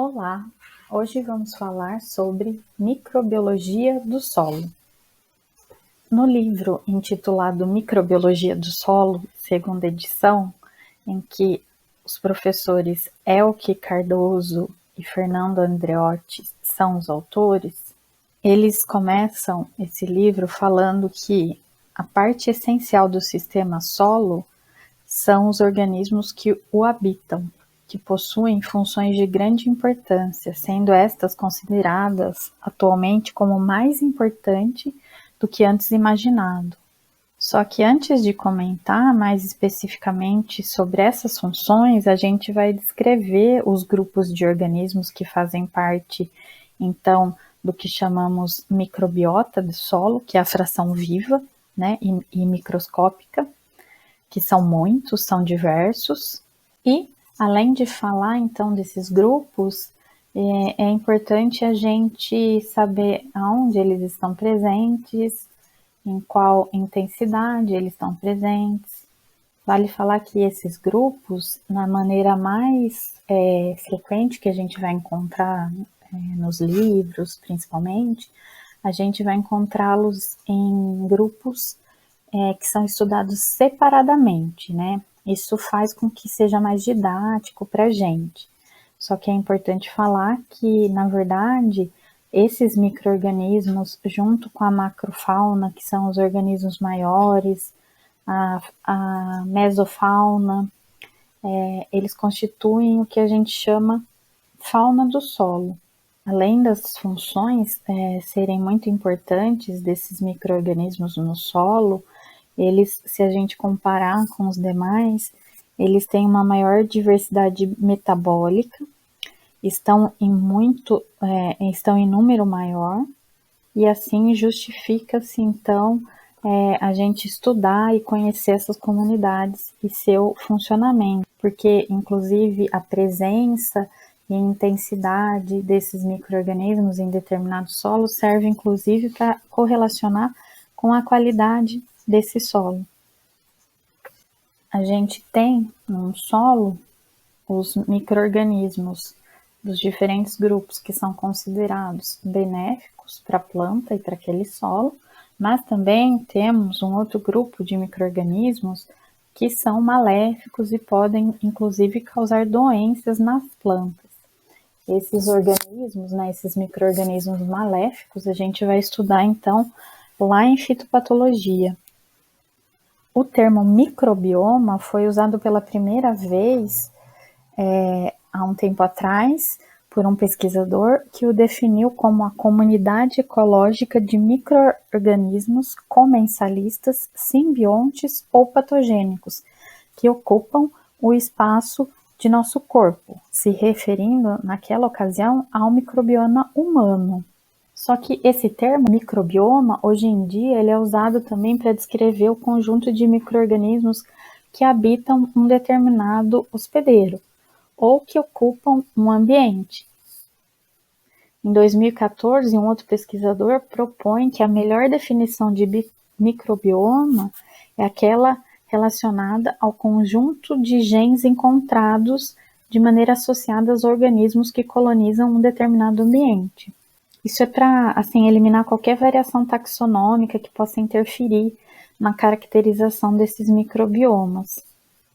Olá! Hoje vamos falar sobre microbiologia do solo. No livro intitulado Microbiologia do Solo, segunda edição, em que os professores Elke Cardoso e Fernando Andreotti são os autores, eles começam esse livro falando que a parte essencial do sistema solo são os organismos que o habitam, que possuem funções de grande importância, sendo estas consideradas atualmente como mais importante do que antes imaginado. Só que antes de comentar mais especificamente sobre essas funções, a gente vai descrever os grupos de organismos que fazem parte, então, do que chamamos microbiota do solo, que é a fração viva, né, e microscópica, que são muitos, são diversos, e além de falar então desses grupos, é importante a gente saber aonde eles estão presentes, em qual intensidade eles estão presentes. Vale falar que esses grupos, na maneira mais frequente que a gente vai encontrar nos livros, principalmente, a gente vai encontrá-los em grupos que são estudados separadamente, né? Isso faz com que seja mais didático para a gente. Só que é importante falar que, na verdade, esses micro-organismos, junto com a macrofauna, que são os organismos maiores, a mesofauna, eles constituem o que a gente chama fauna do solo. Além das funções serem muito importantes desses micro-organismos no solo, eles, se a gente comparar com os demais, eles têm uma maior diversidade metabólica, estão em número maior, e assim justifica-se então a gente estudar e conhecer essas comunidades e seu funcionamento, porque inclusive a presença e a intensidade desses micro-organismos em determinado solo serve inclusive para correlacionar com a qualidade desse solo. A gente tem no solo os micro-organismos dos diferentes grupos que são considerados benéficos para a planta e para aquele solo, mas também temos um outro grupo de micro-organismos que são maléficos e podem inclusive causar doenças nas plantas. Esses organismos, né, esses micro-organismos maléficos, a gente vai estudar então lá em fitopatologia. O termo microbioma foi usado pela primeira vez há um tempo atrás por um pesquisador que o definiu como a comunidade ecológica de micro-organismos comensalistas, simbiontes ou patogênicos que ocupam o espaço de nosso corpo, se referindo naquela ocasião ao microbioma humano. Só que esse termo microbioma, hoje em dia, ele é usado também para descrever o conjunto de micro-organismos que habitam um determinado hospedeiro ou que ocupam um ambiente. Em 2014, um outro pesquisador propõe que a melhor definição de microbioma é aquela relacionada ao conjunto de genes encontrados de maneira associada aos organismos que colonizam um determinado ambiente. Isso é para, assim, eliminar qualquer variação taxonômica que possa interferir na caracterização desses microbiomas.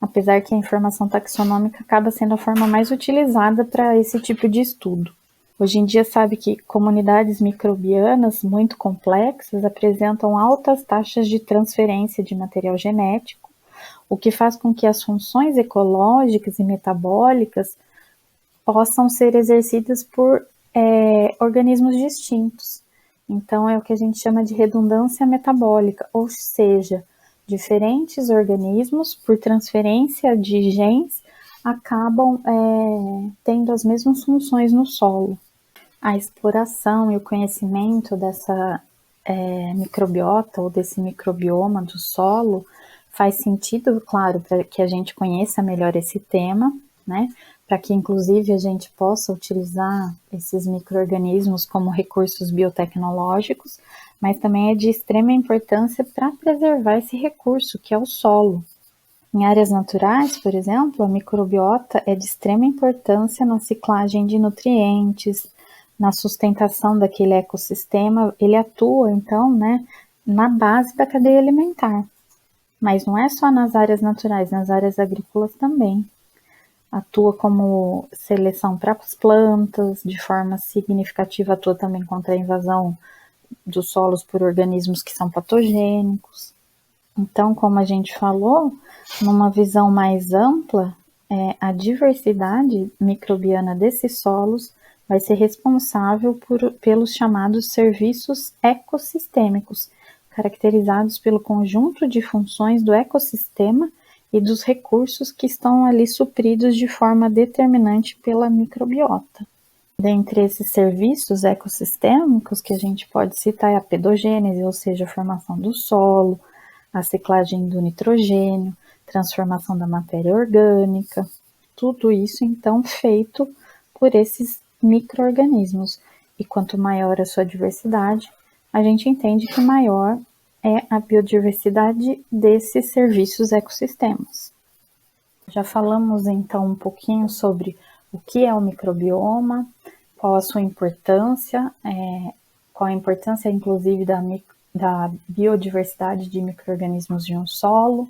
Apesar que a informação taxonômica acaba sendo a forma mais utilizada para esse tipo de estudo. Hoje em dia sabe que comunidades microbianas muito complexas apresentam altas taxas de transferência de material genético, o que faz com que as funções ecológicas e metabólicas possam ser exercidas por organismos distintos. Então, é o que a gente chama de redundância metabólica, ou seja, diferentes organismos, por transferência de genes, acabam tendo as mesmas funções no solo. A exploração e o conhecimento dessa microbiota ou desse microbioma do solo faz sentido, claro, para que a gente conheça melhor esse tema, né? Para que inclusive a gente possa utilizar esses micro-organismos como recursos biotecnológicos, mas também é de extrema importância para preservar esse recurso que é o solo. Em áreas naturais, por exemplo, a microbiota é de extrema importância na ciclagem de nutrientes, na sustentação daquele ecossistema. Ele atua, então, né, na base da cadeia alimentar. Mas não é só nas áreas naturais, nas áreas agrícolas também. Atua como seleção para as plantas, de forma significativa atua também contra a invasão dos solos por organismos que são patogênicos. Então, como a gente falou, numa visão mais ampla, a diversidade microbiana desses solos vai ser responsável pelos chamados serviços ecossistêmicos, caracterizados pelo conjunto de funções do ecossistema e dos recursos que estão ali supridos de forma determinante pela microbiota. Dentre esses serviços ecossistêmicos que a gente pode citar é a pedogênese, ou seja, a formação do solo, a ciclagem do nitrogênio, transformação da matéria orgânica, tudo isso então feito por esses micro-organismos. E quanto maior a sua diversidade, a gente entende que maior é a biodiversidade desses serviços ecossistemas. Já falamos então um pouquinho sobre o que é o microbioma, qual a sua importância, qual a importância inclusive da biodiversidade de micro-organismos de um solo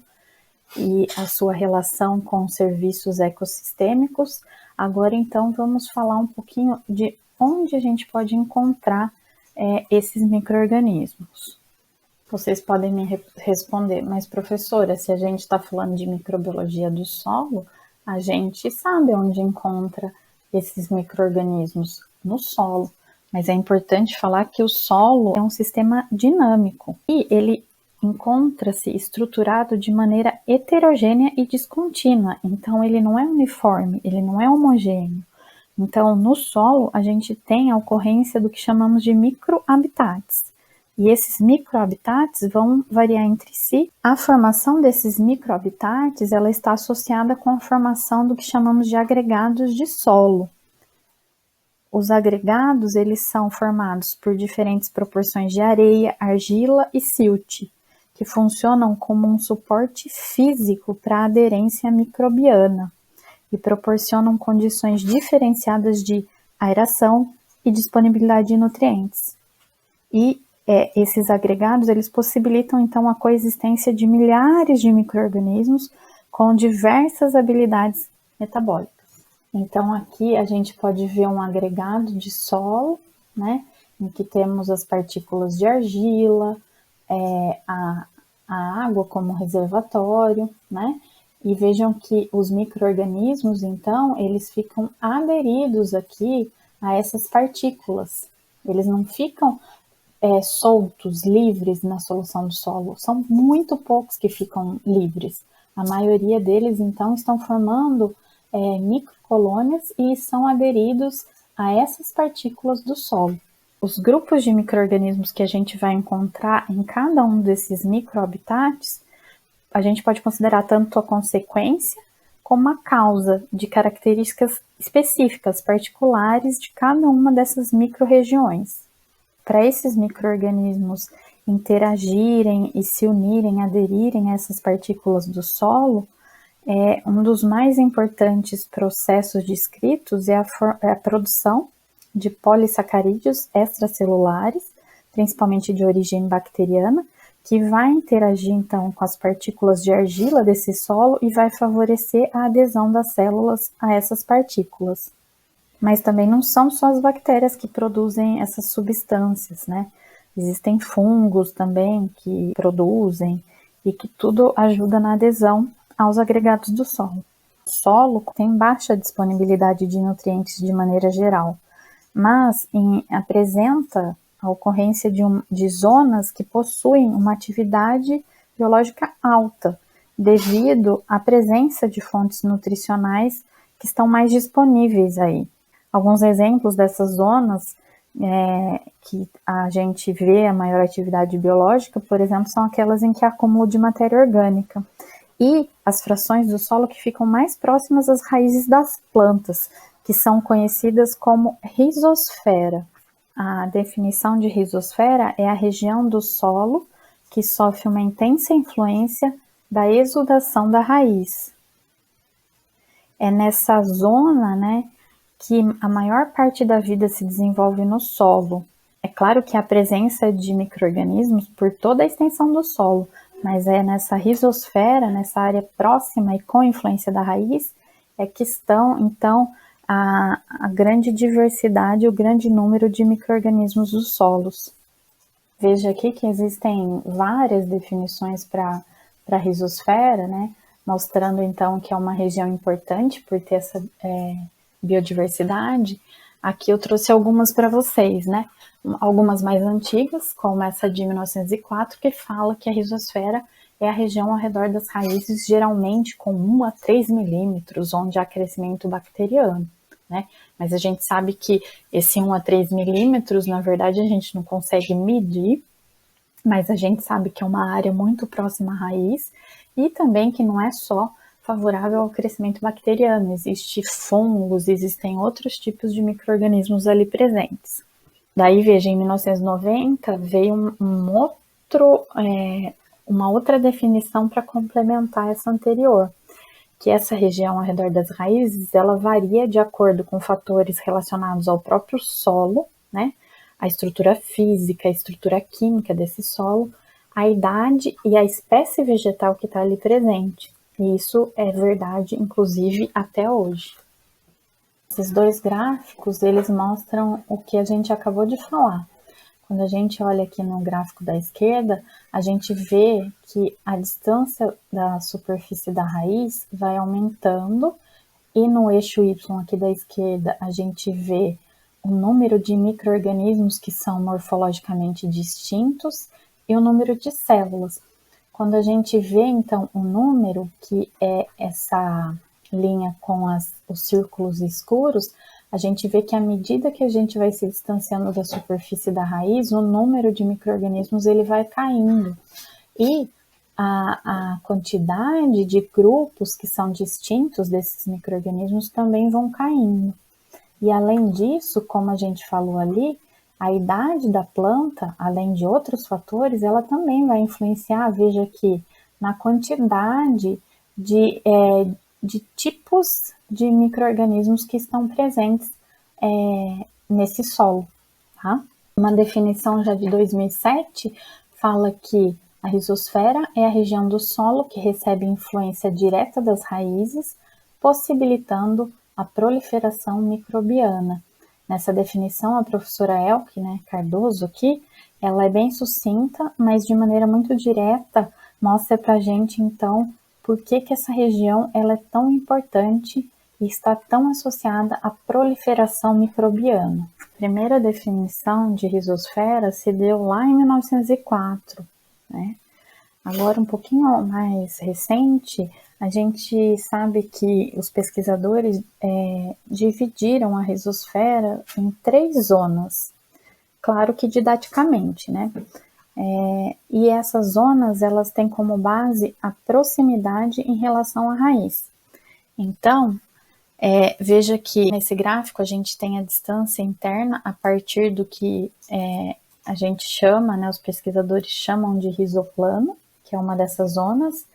e a sua relação com serviços ecossistêmicos. Agora então vamos falar um pouquinho de onde a gente pode encontrar esses micro-organismos. Vocês podem me responder, mas professora, se a gente está falando de microbiologia do solo, a gente sabe onde encontra esses micro-organismos no solo. Mas é importante falar que o solo é um sistema dinâmico e ele encontra-se estruturado de maneira heterogênea e descontínua. Então, ele não é uniforme, ele não é homogêneo. Então, no solo, a gente tem a ocorrência do que chamamos de microhabitats. E esses microhabitats vão variar entre si. A formação desses microhabitats, ela está associada com a formação do que chamamos de agregados de solo. Os agregados, eles são formados por diferentes proporções de areia, argila e silt, que funcionam como um suporte físico para a aderência microbiana e proporcionam condições diferenciadas de aeração e disponibilidade de nutrientes. E esses agregados, eles possibilitam então a coexistência de milhares de micro-organismos com diversas habilidades metabólicas. Então aqui a gente pode ver um agregado de solo, né, em que temos as partículas de argila, a água como reservatório, né, e vejam que os micro-organismos, então, eles ficam aderidos aqui a essas partículas. Eles não ficam soltos, livres na solução do solo. São muito poucos que ficam livres. A maioria deles, então, estão formando microcolônias e são aderidos a essas partículas do solo. Os grupos de micro-organismos que a gente vai encontrar em cada um desses microhabitats, a gente pode considerar tanto a consequência como a causa de características específicas, particulares de cada uma dessas micro-regiões. Para esses micro-organismos interagirem e se unirem, aderirem a essas partículas do solo, um dos mais importantes processos descritos é a produção de polissacarídeos extracelulares, principalmente de origem bacteriana, que vai interagir então com as partículas de argila desse solo e vai favorecer a adesão das células a essas partículas. Mas também não são só as bactérias que produzem essas substâncias, né? Existem fungos também que produzem e que tudo ajuda na adesão aos agregados do solo. O solo tem baixa disponibilidade de nutrientes de maneira geral, mas apresenta a ocorrência de zonas que possuem uma atividade biológica alta, devido à presença de fontes nutricionais que estão mais disponíveis aí. Alguns exemplos dessas zonas que a gente vê a maior atividade biológica, por exemplo, são aquelas em que há acúmulo de matéria orgânica e as frações do solo que ficam mais próximas às raízes das plantas, que são conhecidas como rizosfera. A definição de rizosfera é a região do solo que sofre uma intensa influência da exudação da raiz. É nessa zona, né, que a maior parte da vida se desenvolve no solo. É claro que a presença de micro-organismos por toda a extensão do solo, mas é nessa rizosfera, nessa área próxima e com influência da raiz, é que estão, então, a grande diversidade, o grande número de micro-organismos dos solos. Veja aqui que existem várias definições para a rizosfera, né? Mostrando então que é uma região importante por ter essa biodiversidade. Aqui eu trouxe algumas para vocês, né? Algumas mais antigas, como essa de 1904, que fala que a rizosfera é a região ao redor das raízes, geralmente com 1 a 3 milímetros, onde há crescimento bacteriano, né? Mas a gente sabe que esse 1 a 3 milímetros, na verdade, a gente não consegue medir, mas a gente sabe que é uma área muito próxima à raiz e também que não é só favorável ao crescimento bacteriano, existem fungos, existem outros tipos de micro-organismos ali presentes. Daí, veja, em 1990 veio uma outra definição para complementar essa anterior, que essa região ao redor das raízes, ela varia de acordo com fatores relacionados ao próprio solo, né? A estrutura física, a estrutura química desse solo, a idade e a espécie vegetal que está ali presente. E isso é verdade, inclusive, até hoje. Esses dois gráficos, eles mostram o que a gente acabou de falar. Quando a gente olha aqui no gráfico da esquerda, a gente vê que a distância da superfície da raiz vai aumentando e no eixo Y aqui da esquerda a gente vê o número de micro-organismos que são morfologicamente distintos e o número de células. Quando a gente vê então o número, que é essa linha com os círculos escuros, a gente vê que à medida que a gente vai se distanciando da superfície da raiz, o número de micro-organismos ele vai caindo. E a quantidade de grupos que são distintos desses micro-organismos também vão caindo. E além disso, como a gente falou ali, a idade da planta, além de outros fatores, ela também vai influenciar, veja aqui, na quantidade de tipos de micro-organismos que estão presentes nesse solo, tá? Uma definição já de 2007 fala que a rizosfera é a região do solo que recebe influência direta das raízes, possibilitando a proliferação microbiana. Nessa definição, a professora Elke, Cardoso aqui, ela é bem sucinta, mas de maneira muito direta, mostra para a gente, então, por que essa região ela é tão importante e está tão associada à proliferação microbiana. A primeira definição de rizosfera se deu lá em 1904, né? Agora, um pouquinho mais recente, a gente sabe que os pesquisadores dividiram a rizosfera em 3 zonas, claro que didaticamente, né? E essas zonas, elas têm como base a proximidade em relação à raiz. Então, veja que nesse gráfico a gente tem a distância interna a partir do que a gente chama, os pesquisadores chamam de rizoplano, que é uma dessas zonas,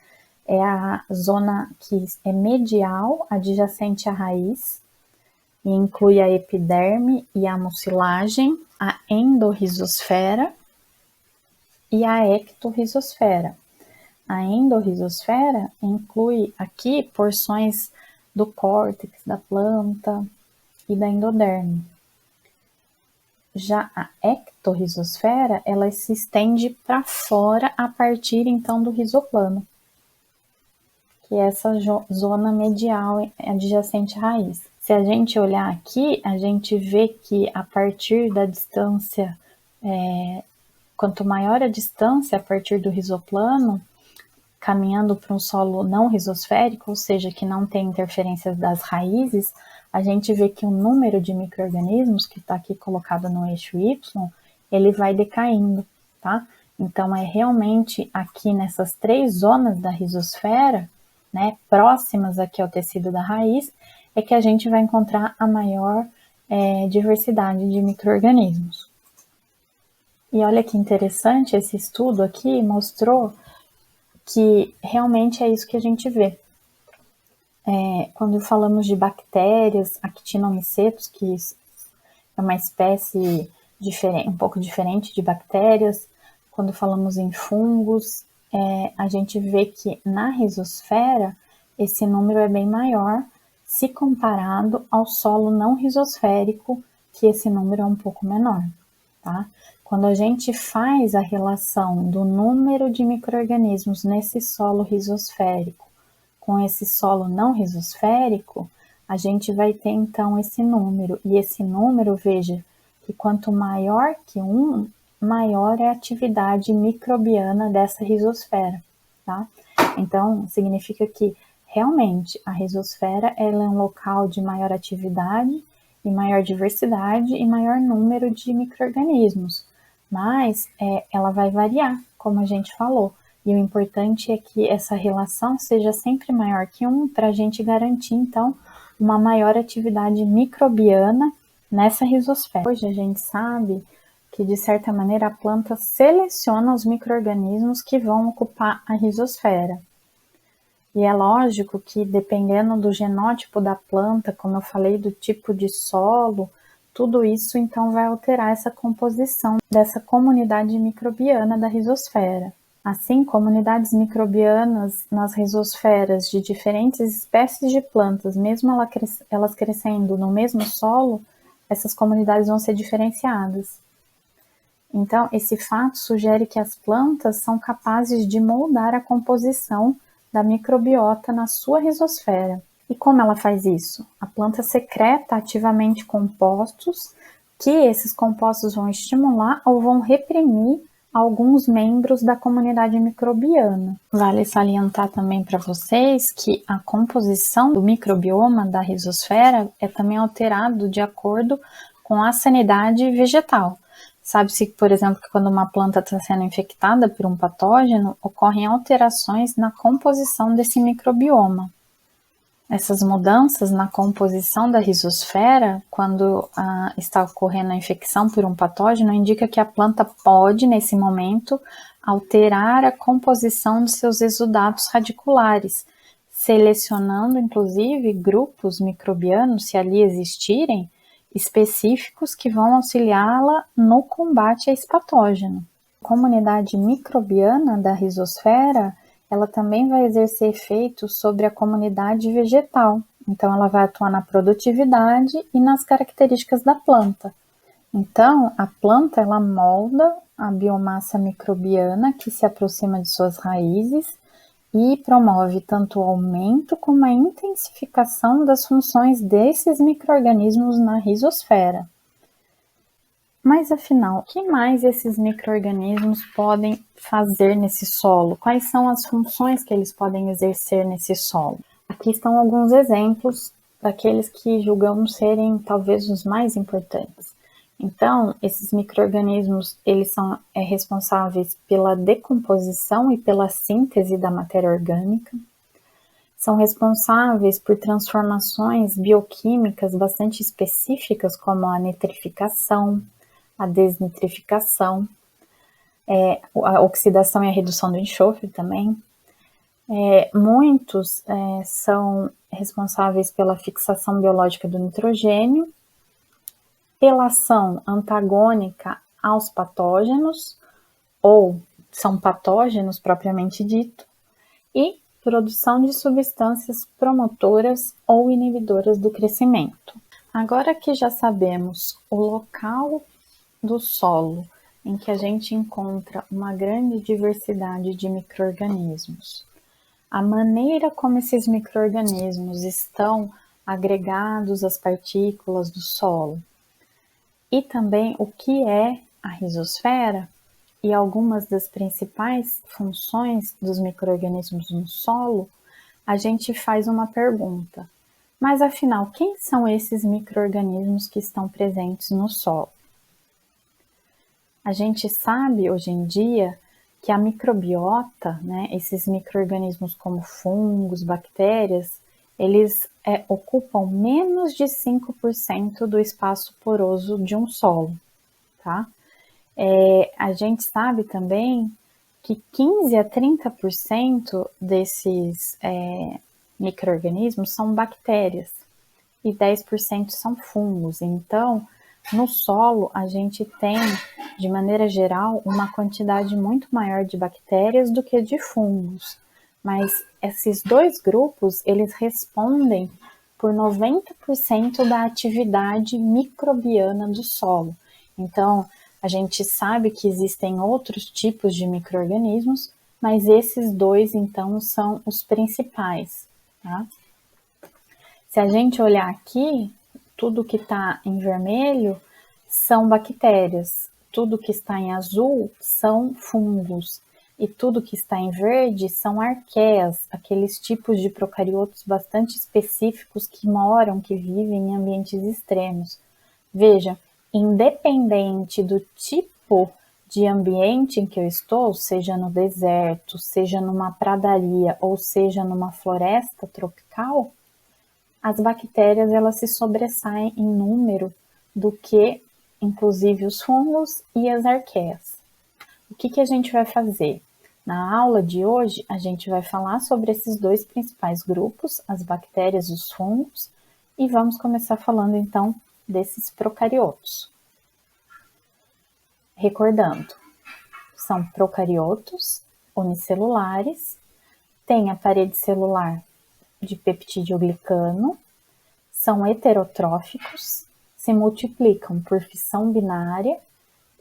é a zona que é medial, adjacente à raiz, e inclui a epiderme e a mucilagem, a endorrizosfera e a ectorrizosfera. A endorrizosfera inclui aqui porções do córtex da planta e da endoderme. Já a ectorrizosfera, ela se estende para fora a partir então do rizoplano, que é essa zona medial adjacente à raiz. Se a gente olhar aqui, a gente vê que a partir da distância, quanto maior a distância a partir do rizoplano, caminhando para um solo não rizosférico, ou seja, que não tem interferências das raízes, a gente vê que o número de micro-organismos, que está aqui colocado no eixo Y, ele vai decaindo, tá? Então, é realmente aqui nessas 3 zonas da rizosfera, próximas aqui ao tecido da raiz, é que a gente vai encontrar a maior diversidade de micro-organismos. E olha que interessante, esse estudo aqui mostrou que realmente é isso que a gente vê. Quando falamos de bactérias, actinomicetos, que é uma espécie um pouco diferente de bactérias, quando falamos em fungos, a gente vê que na rizosfera esse número é bem maior se comparado ao solo não rizosférico, que esse número é um pouco menor, tá? Quando a gente faz a relação do número de micro-organismos nesse solo rizosférico com esse solo não rizosférico, a gente vai ter então esse número. E esse número, veja, que quanto maior que maior é a atividade microbiana dessa rizosfera, tá? Então, significa que realmente a rizosfera ela é um local de maior atividade e maior diversidade e maior número de micro-organismos, mas ela vai variar, como a gente falou. E o importante é que essa relação seja sempre maior que 1 para a gente garantir, então, uma maior atividade microbiana nessa rizosfera. Hoje a gente sabe que, de certa maneira, a planta seleciona os micro-organismos que vão ocupar a rizosfera. E é lógico que, dependendo do genótipo da planta, como eu falei, do tipo de solo, tudo isso, então, vai alterar essa composição dessa comunidade microbiana da rizosfera. Assim, comunidades microbianas nas rizosferas de diferentes espécies de plantas, mesmo elas crescendo no mesmo solo, essas comunidades vão ser diferenciadas. Então, esse fato sugere que as plantas são capazes de moldar a composição da microbiota na sua rizosfera. E como ela faz isso? A planta secreta ativamente compostos, que esses compostos vão estimular ou vão reprimir alguns membros da comunidade microbiana. Vale salientar também para vocês que a composição do microbioma da rizosfera é também alterado de acordo com a sanidade vegetal. Sabe-se, por exemplo, que quando uma planta está sendo infectada por um patógeno, ocorrem alterações na composição desse microbioma. Essas mudanças na composição da rizosfera, quando está ocorrendo a infecção por um patógeno, indica que a planta pode, nesse momento, alterar a composição dos seus exudatos radiculares, selecionando, inclusive, grupos microbianos, se ali existirem, específicos que vão auxiliá-la no combate a esse patógeno. A comunidade microbiana da rizosfera ela também vai exercer efeitos sobre a comunidade vegetal. Então, ela vai atuar na produtividade e nas características da planta. Então, a planta, ela molda a biomassa microbiana que se aproxima de suas raízes e promove tanto o aumento como a intensificação das funções desses micro-organismos na rizosfera. Mas afinal, o que mais esses micro-organismos podem fazer nesse solo? Quais são as funções que eles podem exercer nesse solo? Aqui estão alguns exemplos daqueles que julgamos serem talvez os mais importantes. Então, esses micro-organismos, eles são responsáveis pela decomposição e pela síntese da matéria orgânica. São responsáveis por transformações bioquímicas bastante específicas, como a nitrificação, a desnitrificação, a oxidação e a redução do enxofre também. Muitos são responsáveis pela fixação biológica do nitrogênio, pela ação antagônica aos patógenos, ou são patógenos propriamente dito, e produção de substâncias promotoras ou inibidoras do crescimento. Agora que já sabemos o local do solo em que a gente encontra uma grande diversidade de micro-organismos, a maneira como esses micro-organismos estão agregados às partículas do solo e também o que é a rizosfera e algumas das principais funções dos micro-organismos no solo, a gente faz uma pergunta. Mas afinal, quem são esses micro-organismos que estão presentes no solo? A gente sabe hoje em dia que a microbiota, esses micro-organismos como fungos, bactérias, eles ocupam menos de 5% do espaço poroso de um solo, tá? A gente sabe também que 15 a 30% desses micro-organismos são bactérias e 10% são fungos. Então, no solo, a gente tem, de maneira geral, uma quantidade muito maior de bactérias do que de fungos. Mas esses dois grupos, eles respondem por 90% da atividade microbiana do solo. Então, a gente sabe que existem outros tipos de micro-organismos, mas esses dois, então, são os principais, tá? Se a gente olhar aqui, tudo que está em vermelho são bactérias, tudo que está em azul são fungos, e tudo que está em verde são arqueias, aqueles tipos de procariotos bastante específicos que moram, que vivem em ambientes extremos. Veja, independente do tipo de ambiente em que eu estou, seja no deserto, seja numa pradaria ou seja numa floresta tropical, as bactérias elas se sobressaem em número do que, inclusive, os fungos e as arqueias. O que a gente vai fazer? Na aula de hoje, a gente vai falar sobre esses dois principais grupos, as bactérias e os fungos, e vamos começar falando, então, desses procariotos. Recordando, são procariotos unicelulares, tem a parede celular de peptídeo glicano, são heterotróficos, se multiplicam por fissão binária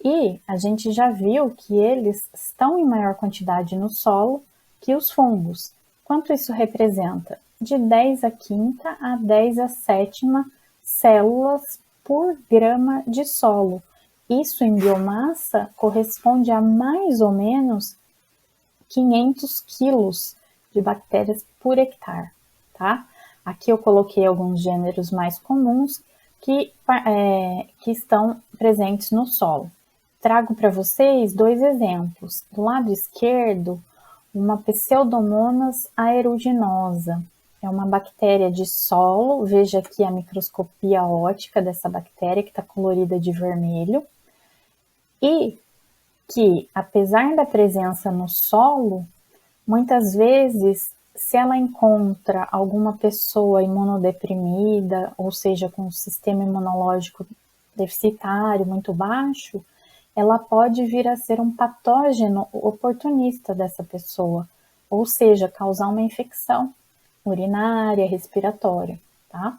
e a gente já viu que eles estão em maior quantidade no solo que os fungos. Quanto isso representa? De 10 a quinta a 10 a sétima células por grama de solo. Isso em biomassa corresponde a mais ou menos 500 quilos de bactérias por hectare, tá? Aqui eu coloquei alguns gêneros mais comuns que estão presentes no solo. Trago para vocês dois exemplos. Do lado esquerdo, uma Pseudomonas aeruginosa. É uma bactéria de solo, veja aqui a microscopia óptica dessa bactéria que está colorida de vermelho. E que, apesar da presença no solo, muitas vezes, se ela encontra alguma pessoa imunodeprimida, ou seja, com um sistema imunológico deficitário, muito baixo, ela pode vir a ser um patógeno oportunista dessa pessoa, ou seja, causar uma infecção urinária, respiratória, tá?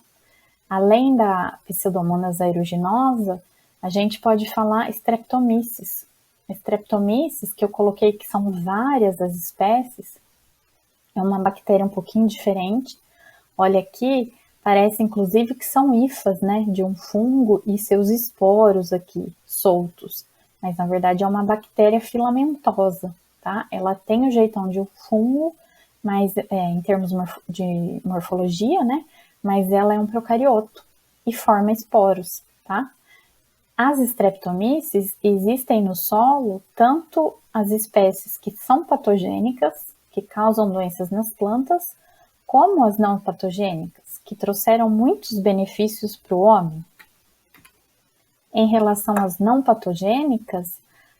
Além da Pseudomonas aeruginosa, a gente pode falar Streptomyces. Streptomyces, que eu coloquei que são várias as espécies, é uma bactéria um pouquinho diferente. Olha aqui, parece inclusive que são hifas, né, de um fungo e seus esporos aqui, soltos. Mas na verdade é uma bactéria filamentosa, tá? Ela tem o jeitão de um fungo, mas em termos de morfologia, né? Mas ela é um procarioto e forma esporos, tá? As Streptomyces existem no solo tanto as espécies que são patogênicas, que causam doenças nas plantas, como as não patogênicas, que trouxeram muitos benefícios para o homem. Em relação às não patogênicas,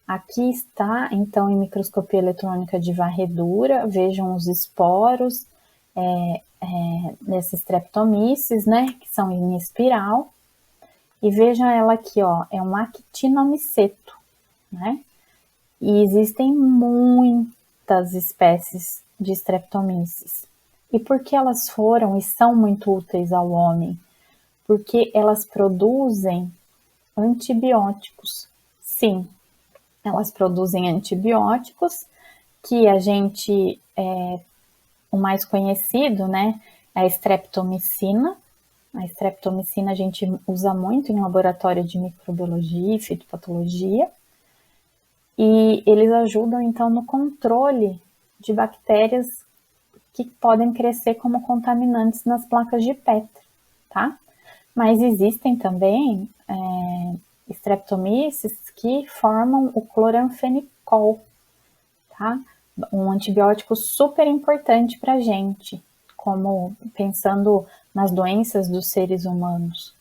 aqui está, então, em microscopia eletrônica de varredura, vejam os esporos dessas Streptomyces, né, que são em espiral, e vejam ela aqui, ó, é um actinomiceto, né, e existem muitas espécies de Streptomyces. E por que elas foram e são muito úteis ao homem? Porque elas produzem antibióticos. Sim, elas produzem antibióticos que a gente, o mais conhecido, né, é a streptomicina. A streptomicina a gente usa muito em laboratório de microbiologia e fitopatologia. E eles ajudam, então, no controle de bactérias que podem crescer como contaminantes nas placas de Petri, tá? Mas existem também Streptomyces que formam o cloranfenicol, tá? Um antibiótico super importante para a gente, como pensando nas doenças dos seres humanos.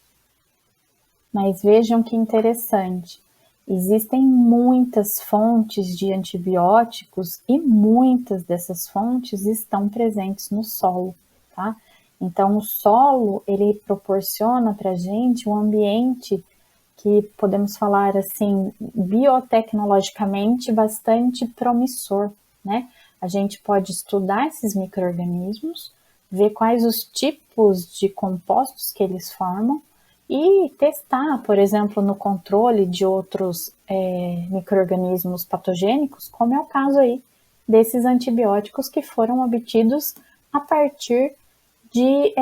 Mas vejam que interessante, Existem muitas fontes de antibióticos e muitas dessas fontes estão presentes no solo, tá? Então, o solo, ele proporciona para a gente um ambiente que podemos falar assim, biotecnologicamente bastante promissor, né? A gente pode estudar esses micro-organismos, ver quais os tipos de compostos que eles formam e testar, por exemplo, no controle de outros micro-organismos patogênicos, como é o caso aí desses antibióticos que foram obtidos a partir de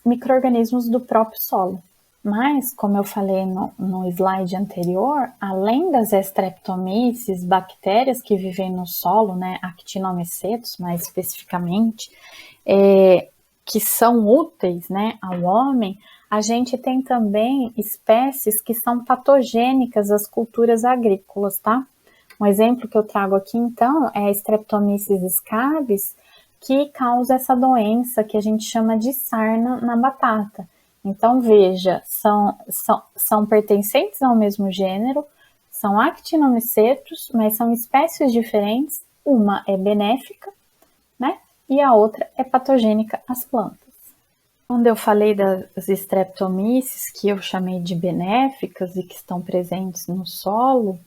micro-organismos do próprio solo. Mas, como eu falei no slide anterior, além das Streptomyces, bactérias que vivem no solo, né, Actinomycetos mais especificamente, que são úteis, né, ao homem, a gente tem também espécies que são patogênicas às culturas agrícolas, tá? Um exemplo que eu trago aqui, então, é a Streptomyces scabies, que causa essa doença que a gente chama de sarna na batata. Então, veja, são pertencentes ao mesmo gênero, são actinomycetos, mas são espécies diferentes. Uma é benéfica, né? E a outra é patogênica às plantas. Quando eu falei das Streptomyces, que eu chamei de benéficas e que estão presentes no solo,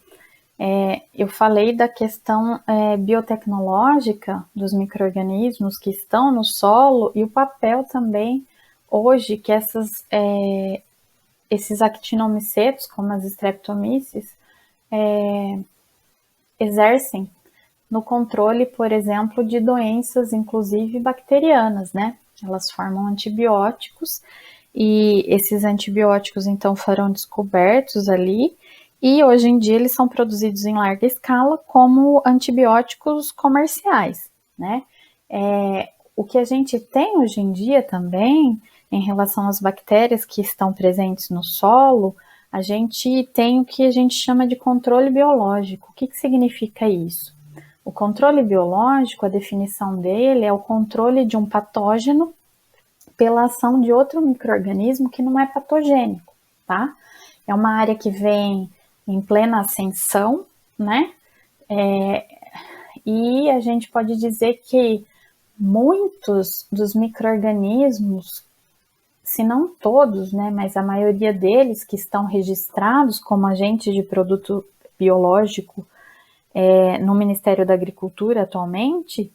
eu falei da questão biotecnológica dos micro-organismos que estão no solo e o papel também hoje que esses actinomycetos, como as Streptomyces, exercem no controle, por exemplo, de doenças, inclusive bacterianas, né? Elas formam antibióticos e esses antibióticos, então, foram descobertos ali e hoje em dia eles são produzidos em larga escala como antibióticos comerciais, né? O que a gente tem hoje em dia também, em relação às bactérias que estão presentes no solo, a gente tem o que a gente chama de controle biológico. O que significa isso? O controle biológico, a definição dele é o controle de um patógeno pela ação de outro micro-organismo que não é patogênico, tá? É uma área que vem em plena ascensão, né? E a gente pode dizer que muitos dos micro-organismos, se não todos, né, mas a maioria deles que estão registrados como agentes de produto biológico no Ministério da Agricultura atualmente,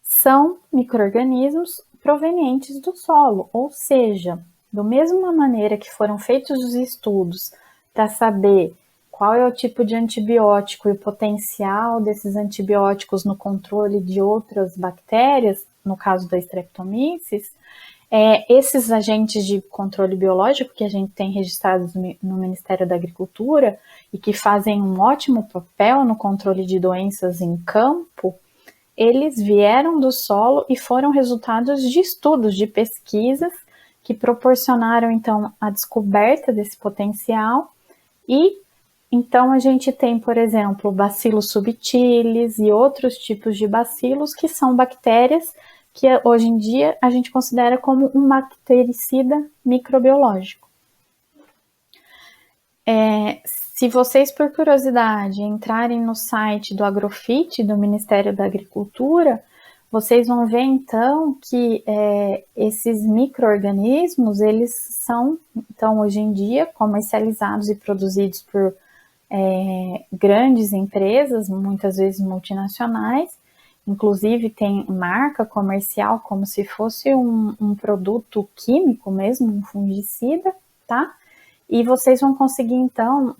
são micro-organismos provenientes do solo, ou seja, da mesma maneira que foram feitos os estudos para saber qual é o tipo de antibiótico e o potencial desses antibióticos no controle de outras bactérias, no caso da Streptomyces, esses agentes de controle biológico que a gente tem registrados no Ministério da Agricultura e que fazem um ótimo papel no controle de doenças em campo, eles vieram do solo e foram resultados de estudos, de pesquisas que proporcionaram, então, a descoberta desse potencial e, então, a gente tem, por exemplo, Bacillus subtilis e outros tipos de bacilos que são bactérias que hoje em dia a gente considera como um bactericida microbiológico. Se vocês, por curiosidade, entrarem no site do Agrofit, do Ministério da Agricultura, vocês vão ver, então, que esses micro-organismos, eles são, então, hoje em dia, comercializados e produzidos por grandes empresas, muitas vezes multinacionais, inclusive tem marca comercial como se fosse um produto químico mesmo, um fungicida, tá? E vocês vão conseguir, então,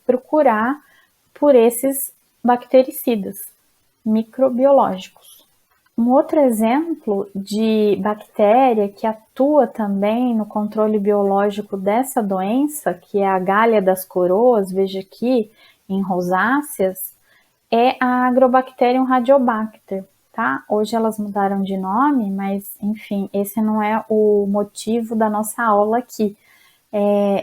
procurar por esses bactericidas microbiológicos. Um outro exemplo de bactéria que atua também no controle biológico dessa doença, que é a galha das coroas, veja aqui, em rosáceas, é a Agrobacterium radiobacter, tá? Hoje elas mudaram de nome, mas, enfim, esse não é o motivo da nossa aula aqui.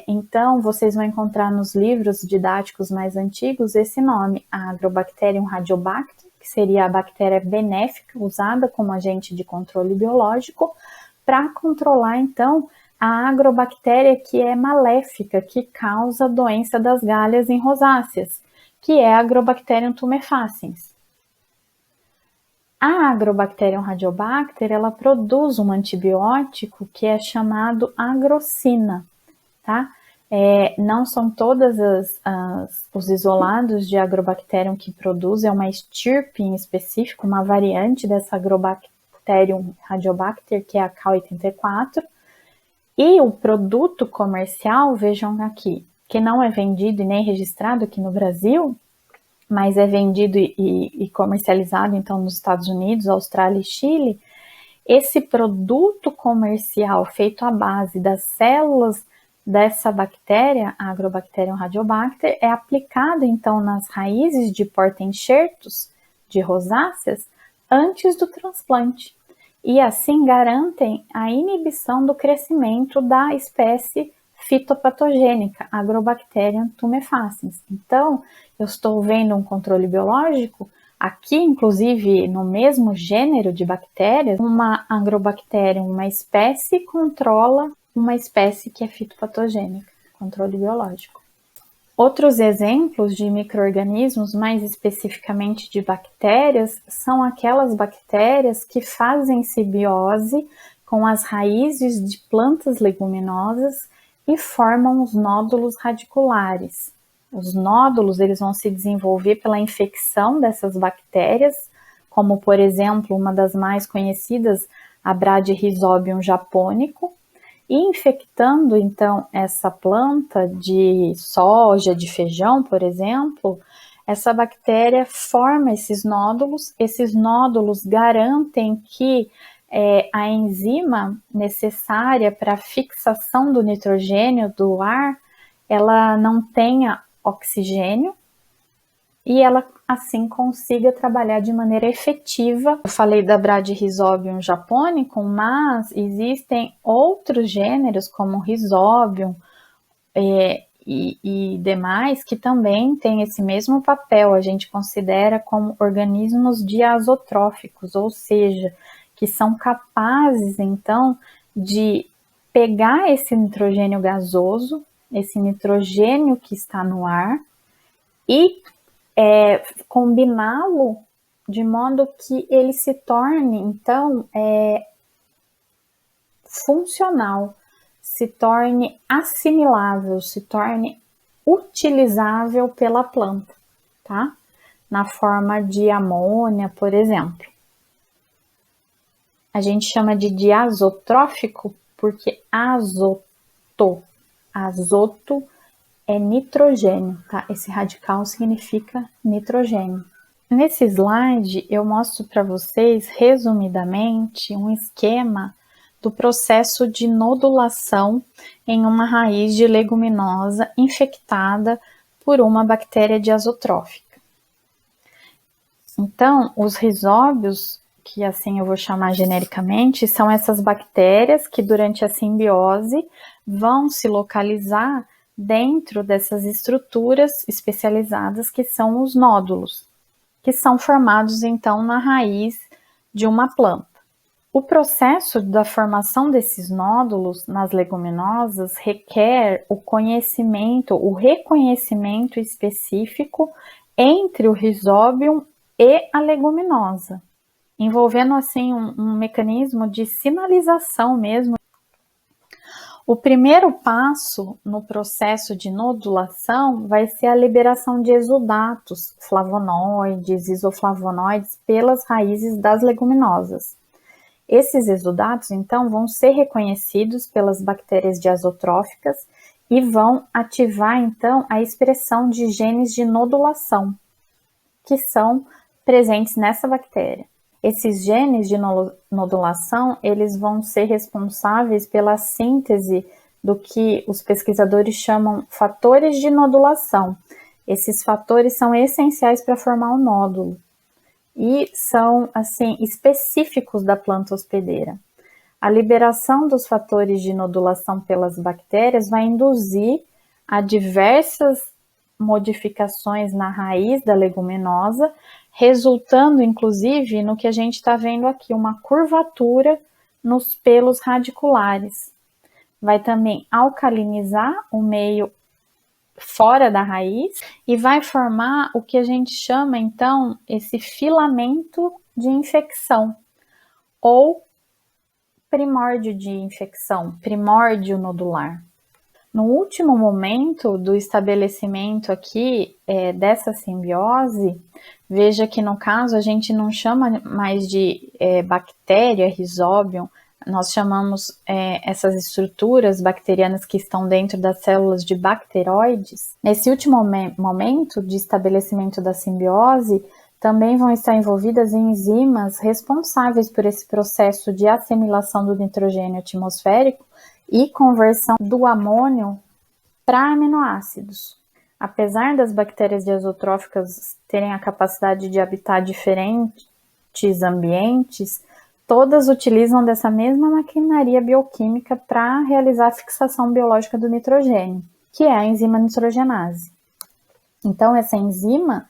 Então, vocês vão encontrar nos livros didáticos mais antigos esse nome, a Agrobacterium radiobacter, que seria a bactéria benéfica usada como agente de controle biológico para controlar, então, a agrobactéria que é maléfica, que causa a doença das galhas em rosáceas, que é a Agrobacterium tumefaciens. A Agrobacterium radiobacter, ela produz um antibiótico que é chamado agrocina, tá? Não são todas os isolados de Agrobacterium que produzem, é uma estirpe em específico, uma variante dessa Agrobacterium radiobacter, que é a K84, e o produto comercial, vejam aqui, que não é vendido e nem registrado aqui no Brasil, mas é vendido e comercializado então nos Estados Unidos, Austrália e Chile, esse produto comercial feito à base das células dessa bactéria, a Agrobacterium radiobacter, é aplicado então nas raízes de porta-enxertos de rosáceas antes do transplante, e assim garantem a inibição do crescimento da espécie fitopatogênica, Agrobacterium tumefaciens. Então, eu estou vendo um controle biológico, aqui inclusive no mesmo gênero de bactérias, uma Agrobacterium, uma espécie controla uma espécie que é fitopatogênica, controle biológico. Outros exemplos de micro-organismos, mais especificamente de bactérias, são aquelas bactérias que fazem simbiose com as raízes de plantas leguminosas e formam os nódulos radiculares. Os nódulos eles vão se desenvolver pela infecção dessas bactérias, como por exemplo uma das mais conhecidas, a Bradyrhizobium japônico, e infectando então essa planta de soja, de feijão, por exemplo, essa bactéria forma esses nódulos garantem que a enzima necessária para a fixação do nitrogênio do ar, ela não tenha oxigênio e ela assim consiga trabalhar de maneira efetiva. Eu falei da Bradyrhizobium japonicum, mas existem outros gêneros como Rhizobium e demais que também têm esse mesmo papel. A gente considera como organismos diazotróficos, ou seja, que são capazes então de pegar esse nitrogênio gasoso, esse nitrogênio que está no ar, e combiná-lo de modo que ele se torne, então, funcional, se torne assimilável, se torne utilizável pela planta, tá? Na forma de amônia, por exemplo. A gente chama de diazotrófico porque azoto é nitrogênio, tá? Esse radical significa nitrogênio. Nesse slide eu mostro para vocês, resumidamente, um esquema do processo de nodulação em uma raiz de leguminosa infectada por uma bactéria diazotrófica. Então, os rizóbios, que assim eu vou chamar genericamente, são essas bactérias que durante a simbiose vão se localizar dentro dessas estruturas especializadas que são os nódulos, que são formados então na raiz de uma planta. O processo da formação desses nódulos nas leguminosas requer o reconhecimento específico entre o Rhizobium e a leguminosa, envolvendo assim um mecanismo de sinalização mesmo. O primeiro passo no processo de nodulação vai ser a liberação de exudatos, flavonoides, isoflavonoides pelas raízes das leguminosas. Esses exudatos, então, vão ser reconhecidos pelas bactérias diazotróficas e vão ativar, então, a expressão de genes de nodulação, que são presentes nessa bactéria. Esses genes de nodulação, eles vão ser responsáveis pela síntese do que os pesquisadores chamam fatores de nodulação. Esses fatores são essenciais para formar o nódulo e são, assim, específicos da planta hospedeira. A liberação dos fatores de nodulação pelas bactérias vai induzir a diversas modificações na raiz da leguminosa, resultando inclusive no que a gente está vendo aqui, uma curvatura nos pelos radiculares. vai também alcalinizar o meio fora da raiz e vai formar o que a gente chama, então, esse filamento de infecção ou primórdio de infecção, primórdio nodular. No último momento do estabelecimento aqui dessa simbiose, veja que no caso a gente não chama mais de bactéria, Rhizobium, nós chamamos essas estruturas bacterianas que estão dentro das células de bacteroides. Nesse último momento de estabelecimento da simbiose, também vão estar envolvidas enzimas responsáveis por esse processo de assimilação do nitrogênio atmosférico e conversão do amônio para aminoácidos. Apesar das bactérias diazotróficas terem a capacidade de habitar diferentes ambientes, todas utilizam dessa mesma maquinaria bioquímica para realizar a fixação biológica do nitrogênio, que é a enzima nitrogenase. Então, essa enzima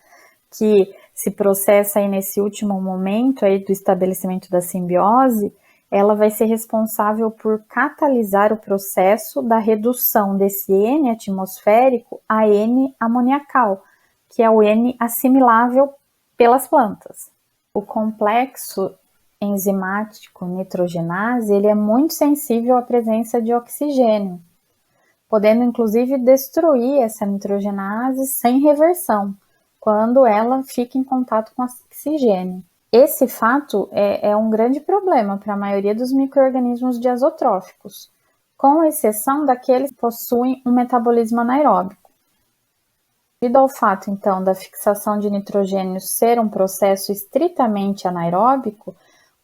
que se processa aí nesse último momento aí do estabelecimento da simbiose, ela vai ser responsável por catalisar o processo da redução desse N atmosférico a N amoniacal, que é o N assimilável pelas plantas. O complexo enzimático nitrogenase, ele é muito sensível à presença de oxigênio, podendo inclusive destruir essa nitrogenase sem reversão, quando ela fica em contato com oxigênio. Esse fato é um grande problema para a maioria dos micro-organismos diazotróficos, com exceção daqueles que possuem um metabolismo anaeróbico. Devido ao fato, então, da fixação de nitrogênio ser um processo estritamente anaeróbico,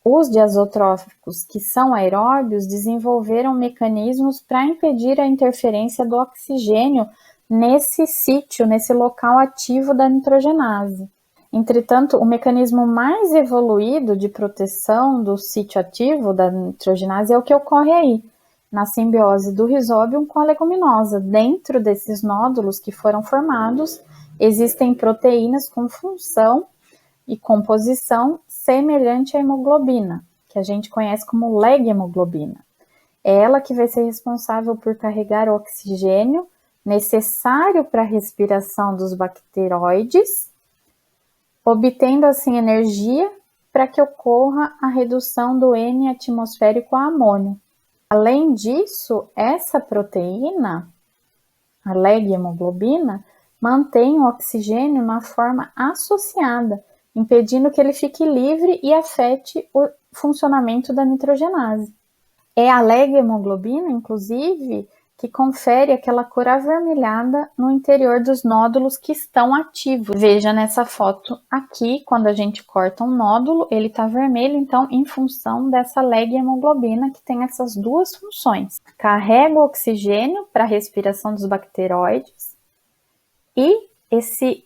os diazotróficos que são aeróbios desenvolveram mecanismos para impedir a interferência do oxigênio nesse sítio, nesse local ativo da nitrogenase. Entretanto, o mecanismo mais evoluído de proteção do sítio ativo da nitrogenase é o que ocorre aí, na simbiose do Rhizobium com a leguminosa. Dentro desses nódulos que foram formados, existem proteínas com função e composição semelhante à hemoglobina, que a gente conhece como leghemoglobina. É ela que vai ser responsável por carregar o oxigênio necessário para a respiração dos bacteroides, obtendo assim energia para que ocorra a redução do N atmosférico a amônio. Além disso, essa proteína, a leghemoglobina, mantém o oxigênio na forma associada, impedindo que ele fique livre e afete o funcionamento da nitrogenase. É a leghemoglobina, inclusive, que confere aquela cor avermelhada no interior dos nódulos que estão ativos. Veja nessa foto aqui, quando a gente corta um nódulo, ele está vermelho, então, em função dessa leghemoglobina, que tem essas duas funções. Carrega o oxigênio para a respiração dos bacteroides e esse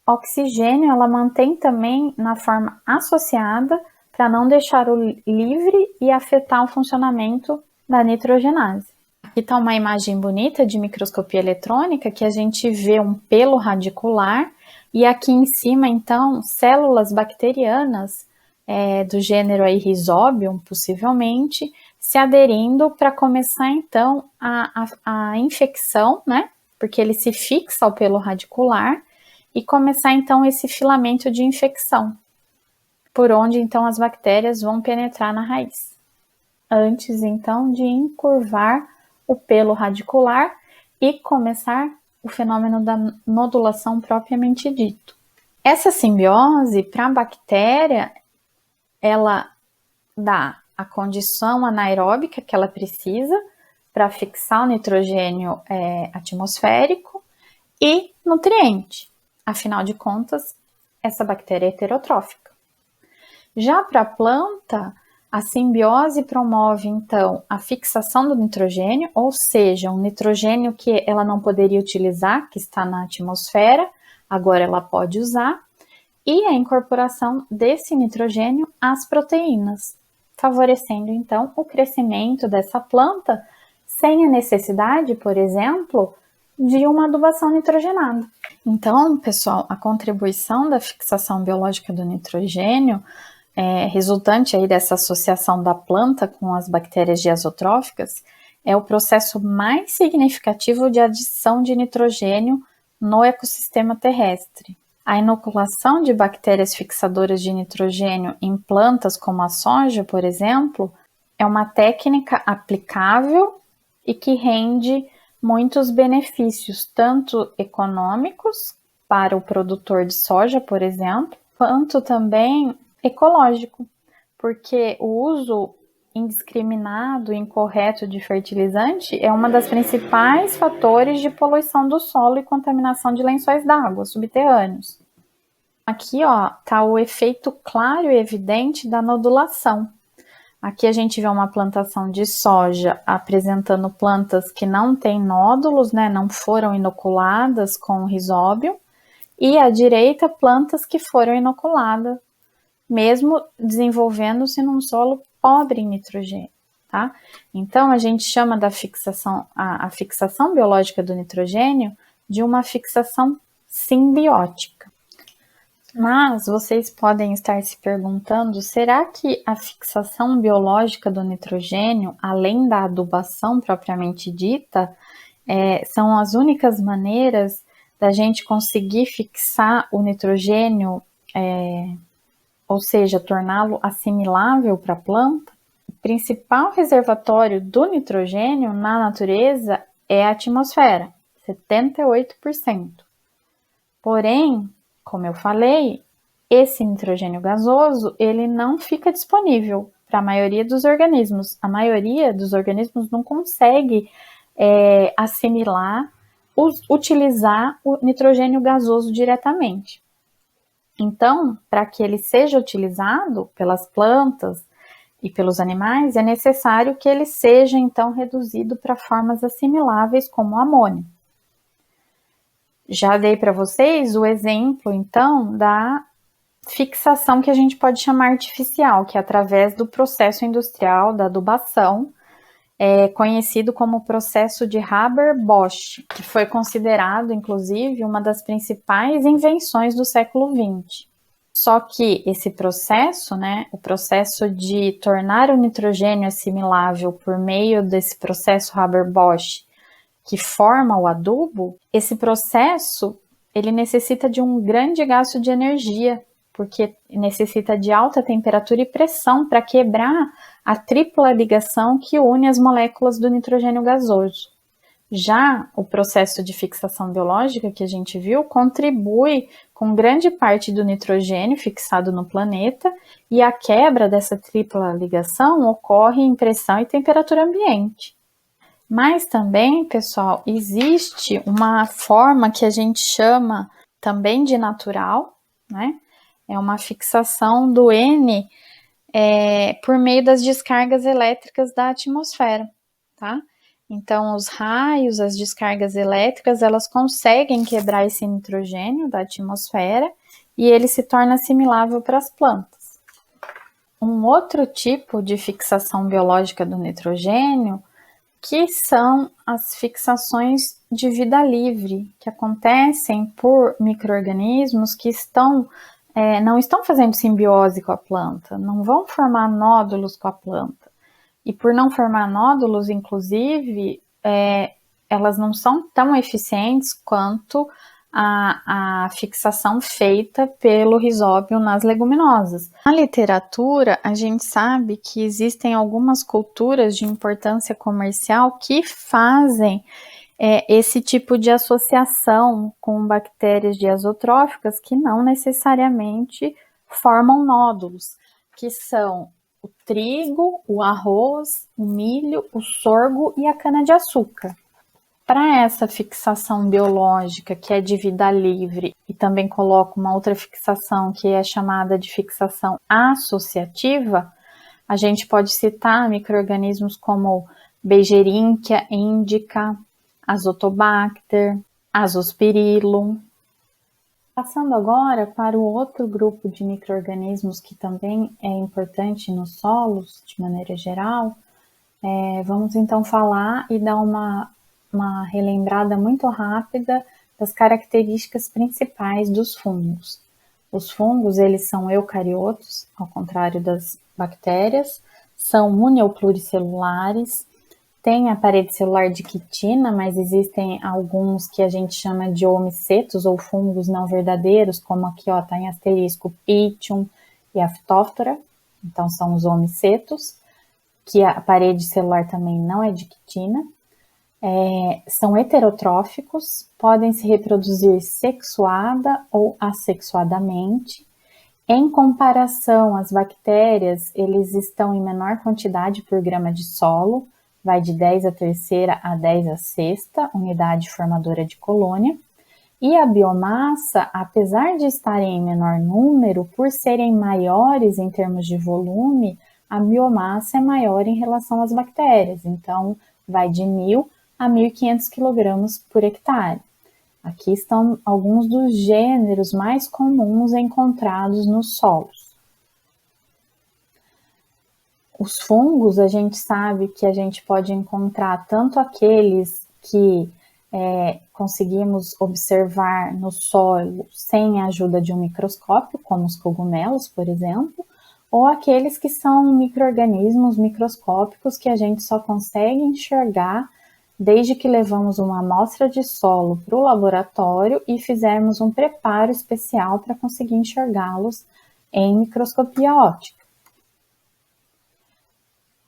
oxigênio ela mantém também na forma associada para não deixar-o livre e afetar o funcionamento da nitrogenase. Aqui está uma imagem bonita de microscopia eletrônica que a gente vê um pelo radicular e aqui em cima, então, células bacterianas do gênero aí Rhizobium, possivelmente, se aderindo para começar, então, a infecção, né? Porque ele se fixa ao pelo radicular e começar, então, esse filamento de infecção, por onde, então, as bactérias vão penetrar na raiz, antes, então, de encurvar o pelo radicular e começar o fenômeno da nodulação propriamente dito. Essa simbiose, para a bactéria, ela dá a condição anaeróbica que ela precisa para fixar o nitrogênio atmosférico e nutriente. Afinal de contas, essa bactéria é heterotrófica. Já para a planta, a simbiose promove, então, a fixação do nitrogênio, ou seja, um nitrogênio que ela não poderia utilizar, que está na atmosfera, agora ela pode usar, e a incorporação desse nitrogênio às proteínas, favorecendo, então, o crescimento dessa planta sem a necessidade, por exemplo, de uma adubação nitrogenada. Então, pessoal, a contribuição da fixação biológica do nitrogênio resultante aí dessa associação da planta com as bactérias diazotróficas é o processo mais significativo de adição de nitrogênio no ecossistema terrestre. A inoculação de bactérias fixadoras de nitrogênio em plantas como a soja, por exemplo, é uma técnica aplicável e que rende muitos benefícios, tanto econômicos para o produtor de soja, por exemplo, quanto também ecológico, porque o uso indiscriminado e incorreto de fertilizante é uma das principais fatores de poluição do solo e contaminação de lençóis d'água subterrâneos. Aqui, ó, tá o efeito claro e evidente da nodulação. Aqui a gente vê uma plantação de soja apresentando plantas que não têm nódulos, né, não foram inoculadas com risóbio, e à direita plantas que foram inoculadas, mesmo desenvolvendo-se num solo pobre em nitrogênio, tá? Então a gente chama da fixação, a fixação biológica do nitrogênio de uma fixação simbiótica. Mas vocês podem estar se perguntando, será que a fixação biológica do nitrogênio, além da adubação propriamente dita, são as únicas maneiras da gente conseguir fixar o nitrogênio, ou seja, torná-lo assimilável para a planta? O principal reservatório do nitrogênio na natureza é a atmosfera, 78%. Porém, como eu falei, esse nitrogênio gasoso, ele não fica disponível para a maioria dos organismos. A maioria dos organismos não consegue assimilar, utilizar o nitrogênio gasoso diretamente. Então, para que ele seja utilizado pelas plantas e pelos animais, é necessário que ele seja, então, reduzido para formas assimiláveis, como o amônio. Já dei para vocês o exemplo, então, da fixação que a gente pode chamar artificial, que é através do processo industrial da adubação, conhecido como processo de Haber-Bosch, que foi considerado, inclusive, uma das principais invenções do século XX. Só que esse processo, né, o processo de tornar o nitrogênio assimilável por meio desse processo Haber-Bosch, que forma o adubo, esse processo ele necessita de um grande gasto de energia, porque necessita de alta temperatura e pressão para quebrar a tripla ligação que une as moléculas do nitrogênio gasoso. Já o processo de fixação biológica que a gente viu contribui com grande parte do nitrogênio fixado no planeta, e a quebra dessa tripla ligação ocorre em pressão e temperatura ambiente. Mas também, pessoal, existe uma forma que a gente chama também de natural, né? É uma fixação do N por meio das descargas elétricas da atmosfera, tá? Então, os raios, as descargas elétricas, elas conseguem quebrar esse nitrogênio da atmosfera e ele se torna assimilável para as plantas. Um outro tipo de fixação biológica do nitrogênio, que são as fixações de vida livre, que acontecem por micro-organismos que não estão fazendo simbiose com a planta, não vão formar nódulos com a planta. E por não formar nódulos, inclusive, elas não são tão eficientes quanto a fixação feita pelo risóbio nas leguminosas. Na literatura, a gente sabe que existem algumas culturas de importância comercial que fazem esse tipo de associação com bactérias diazotróficas que não necessariamente formam nódulos, que são o trigo, o arroz, o milho, o sorgo e a cana-de-açúcar. Para essa fixação biológica, que é de vida livre, e também coloco uma outra fixação que é chamada de fixação associativa, a gente pode citar micro-organismos como Beijerinchia indica, Azotobacter, Azospirillum. Passando agora para o outro grupo de micro-organismos que também é importante nos solos, de maneira geral, vamos então falar e dar uma relembrada muito rápida das características principais dos fungos. Os fungos, eles são eucariotos, ao contrário das bactérias, são unipluricelulares, tem a parede celular de quitina, mas existem alguns que a gente chama de oomycetos ou fungos não verdadeiros, como aqui ó, tá em asterisco Pythium e a Phytophthora, então são os oomycetos, que a parede celular também não é de quitina. São heterotróficos, podem se reproduzir sexuada ou assexuadamente. Em comparação às bactérias, eles estão em menor quantidade por grama de solo, vai de 10 à terceira a 10 à sexta unidade formadora de colônia. E a biomassa, apesar de estarem em menor número, por serem maiores em termos de volume, a biomassa é maior em relação às bactérias, então vai de 1.000 a 1.500 kg por hectare. Aqui estão alguns dos gêneros mais comuns encontrados nos solos. Os fungos, a gente sabe que a gente pode encontrar tanto aqueles que conseguimos observar no solo sem a ajuda de um microscópio, como os cogumelos, por exemplo, ou aqueles que são micro-organismos microscópicos que a gente só consegue enxergar desde que levamos uma amostra de solo para o laboratório e fizermos um preparo especial para conseguir enxergá-los em microscopia óptica.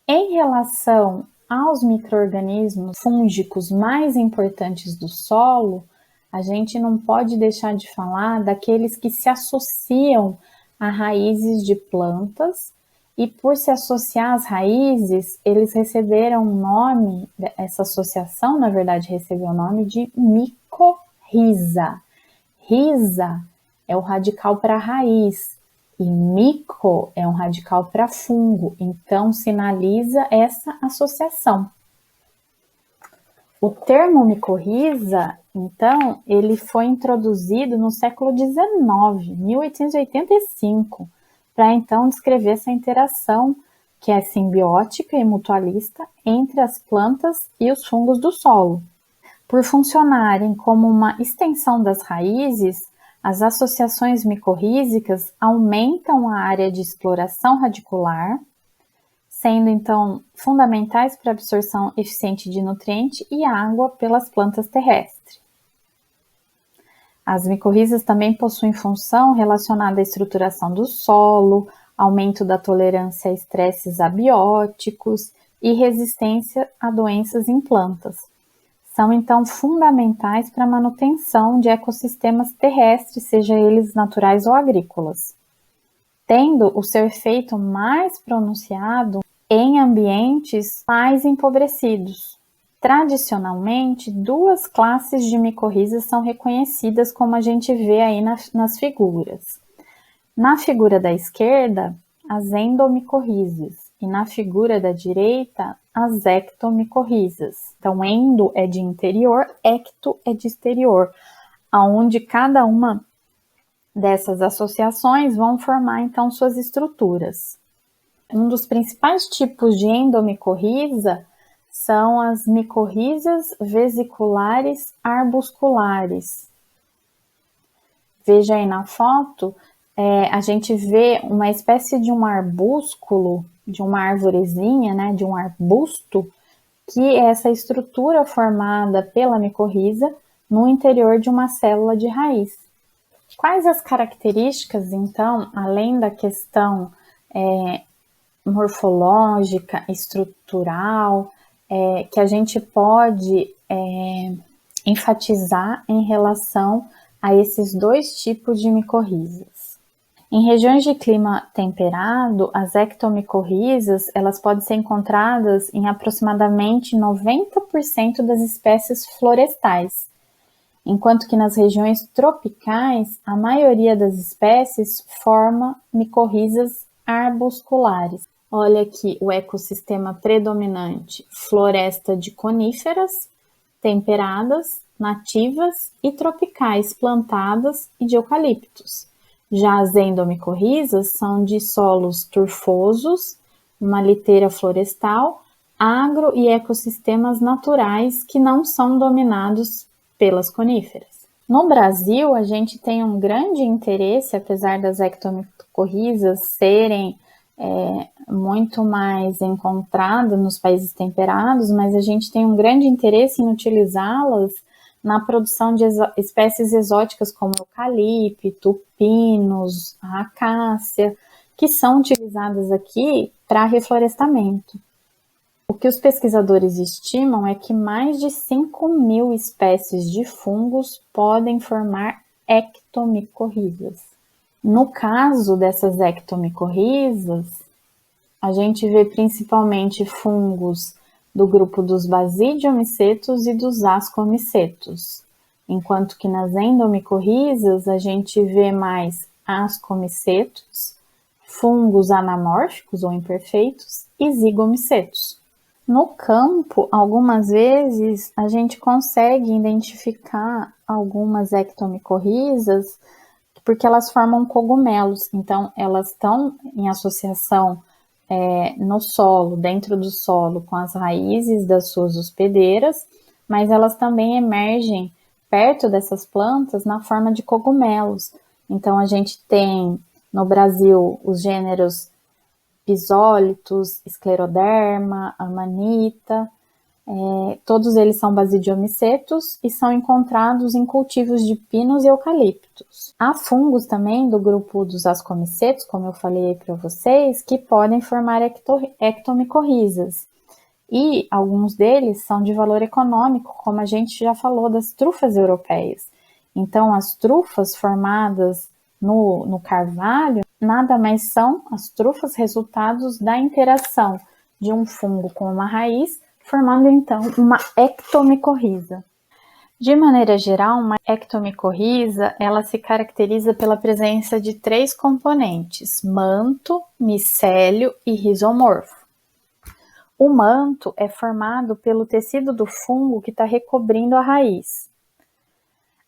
Em relação aos micro-organismos fúngicos mais importantes do solo, a gente não pode deixar de falar daqueles que se associam a raízes de plantas e por se associar às raízes, eles receberam o nome, essa associação na verdade recebeu o nome de micorriza. Riza é o radical para raiz e mico é um radical para fungo, então sinaliza essa associação. O termo micorriza, então, ele foi introduzido no século XIX, 1885, para então descrever essa interação que é simbiótica e mutualista entre as plantas e os fungos do solo. Por funcionarem como uma extensão das raízes, as associações micorrízicas aumentam a área de exploração radicular, sendo então fundamentais para a absorção eficiente de nutriente e água pelas plantas terrestres. As micorrizas também possuem função relacionada à estruturação do solo, aumento da tolerância a estresses abióticos e resistência a doenças em plantas. São então fundamentais para a manutenção de ecossistemas terrestres, seja eles naturais ou agrícolas, tendo o seu efeito mais pronunciado em ambientes mais empobrecidos. Tradicionalmente, duas classes de micorrizas são reconhecidas, como a gente vê aí nas figuras. Na figura da esquerda, as endomicorrizas, e na figura da direita, as ectomicorrizas. Então, endo é de interior, ecto é de exterior, aonde cada uma dessas associações vão formar, então, suas estruturas. Um dos principais tipos de endomicorriza são as micorrizas vesiculares arbusculares. Veja aí na foto, a gente vê uma espécie de um arbúsculo, de uma arvorezinha, né, de um arbusto, que é essa estrutura formada pela micorriza no interior de uma célula de raiz. Quais as características, então, além da questão morfológica, estrutural, que a gente pode enfatizar em relação a esses dois tipos de micorrizas? Em regiões de clima temperado, as ectomicorrizas, elas podem ser encontradas em aproximadamente 90% das espécies florestais, enquanto que nas regiões tropicais, a maioria das espécies forma micorrizas arbusculares. Olha aqui o ecossistema predominante: floresta de coníferas, temperadas, nativas e tropicais, plantadas e de eucaliptos. Já as endomicorrizas são de solos turfosos, uma liteira florestal, agro e ecossistemas naturais que não são dominados pelas coníferas. No Brasil, a gente tem um grande interesse, apesar das ectomicorrizas serem muito mais encontrada nos países temperados, mas a gente tem um grande interesse em utilizá-las na produção de espécies exóticas como o eucalipto, pinos, a acácia, que são utilizadas aqui para reflorestamento. O que os pesquisadores estimam é que mais de 5.000 espécies de fungos podem formar ectomicorrizas. No caso dessas ectomicorrizas, a gente vê principalmente fungos do grupo dos basidiomicetos e dos ascomicetos, enquanto que nas endomicorrizas a gente vê mais ascomicetos, fungos anamórficos ou imperfeitos e zigomicetos. No campo, algumas vezes a gente consegue identificar algumas ectomicorrizas porque elas formam cogumelos, então elas estão em associação no solo, dentro do solo, com as raízes das suas hospedeiras, mas elas também emergem perto dessas plantas na forma de cogumelos. Então a gente tem no Brasil os gêneros Physolithus, Scleroderma, Amanita, todos eles são basidiomicetos e são encontrados em cultivos de pinos e eucaliptos. Há fungos também do grupo dos ascomicetos, como eu falei para vocês, que podem formar ectomicorrizas. E alguns deles são de valor econômico, como a gente já falou das trufas europeias. Então, as trufas formadas no carvalho nada mais são as trufas resultados da interação de um fungo com uma raiz, formando então uma ectomicorriza. De maneira geral, uma ectomicorriza, ela se caracteriza pela presença de 3 componentes: manto, micélio e rizomorfo. O manto é formado pelo tecido do fungo que está recobrindo a raiz.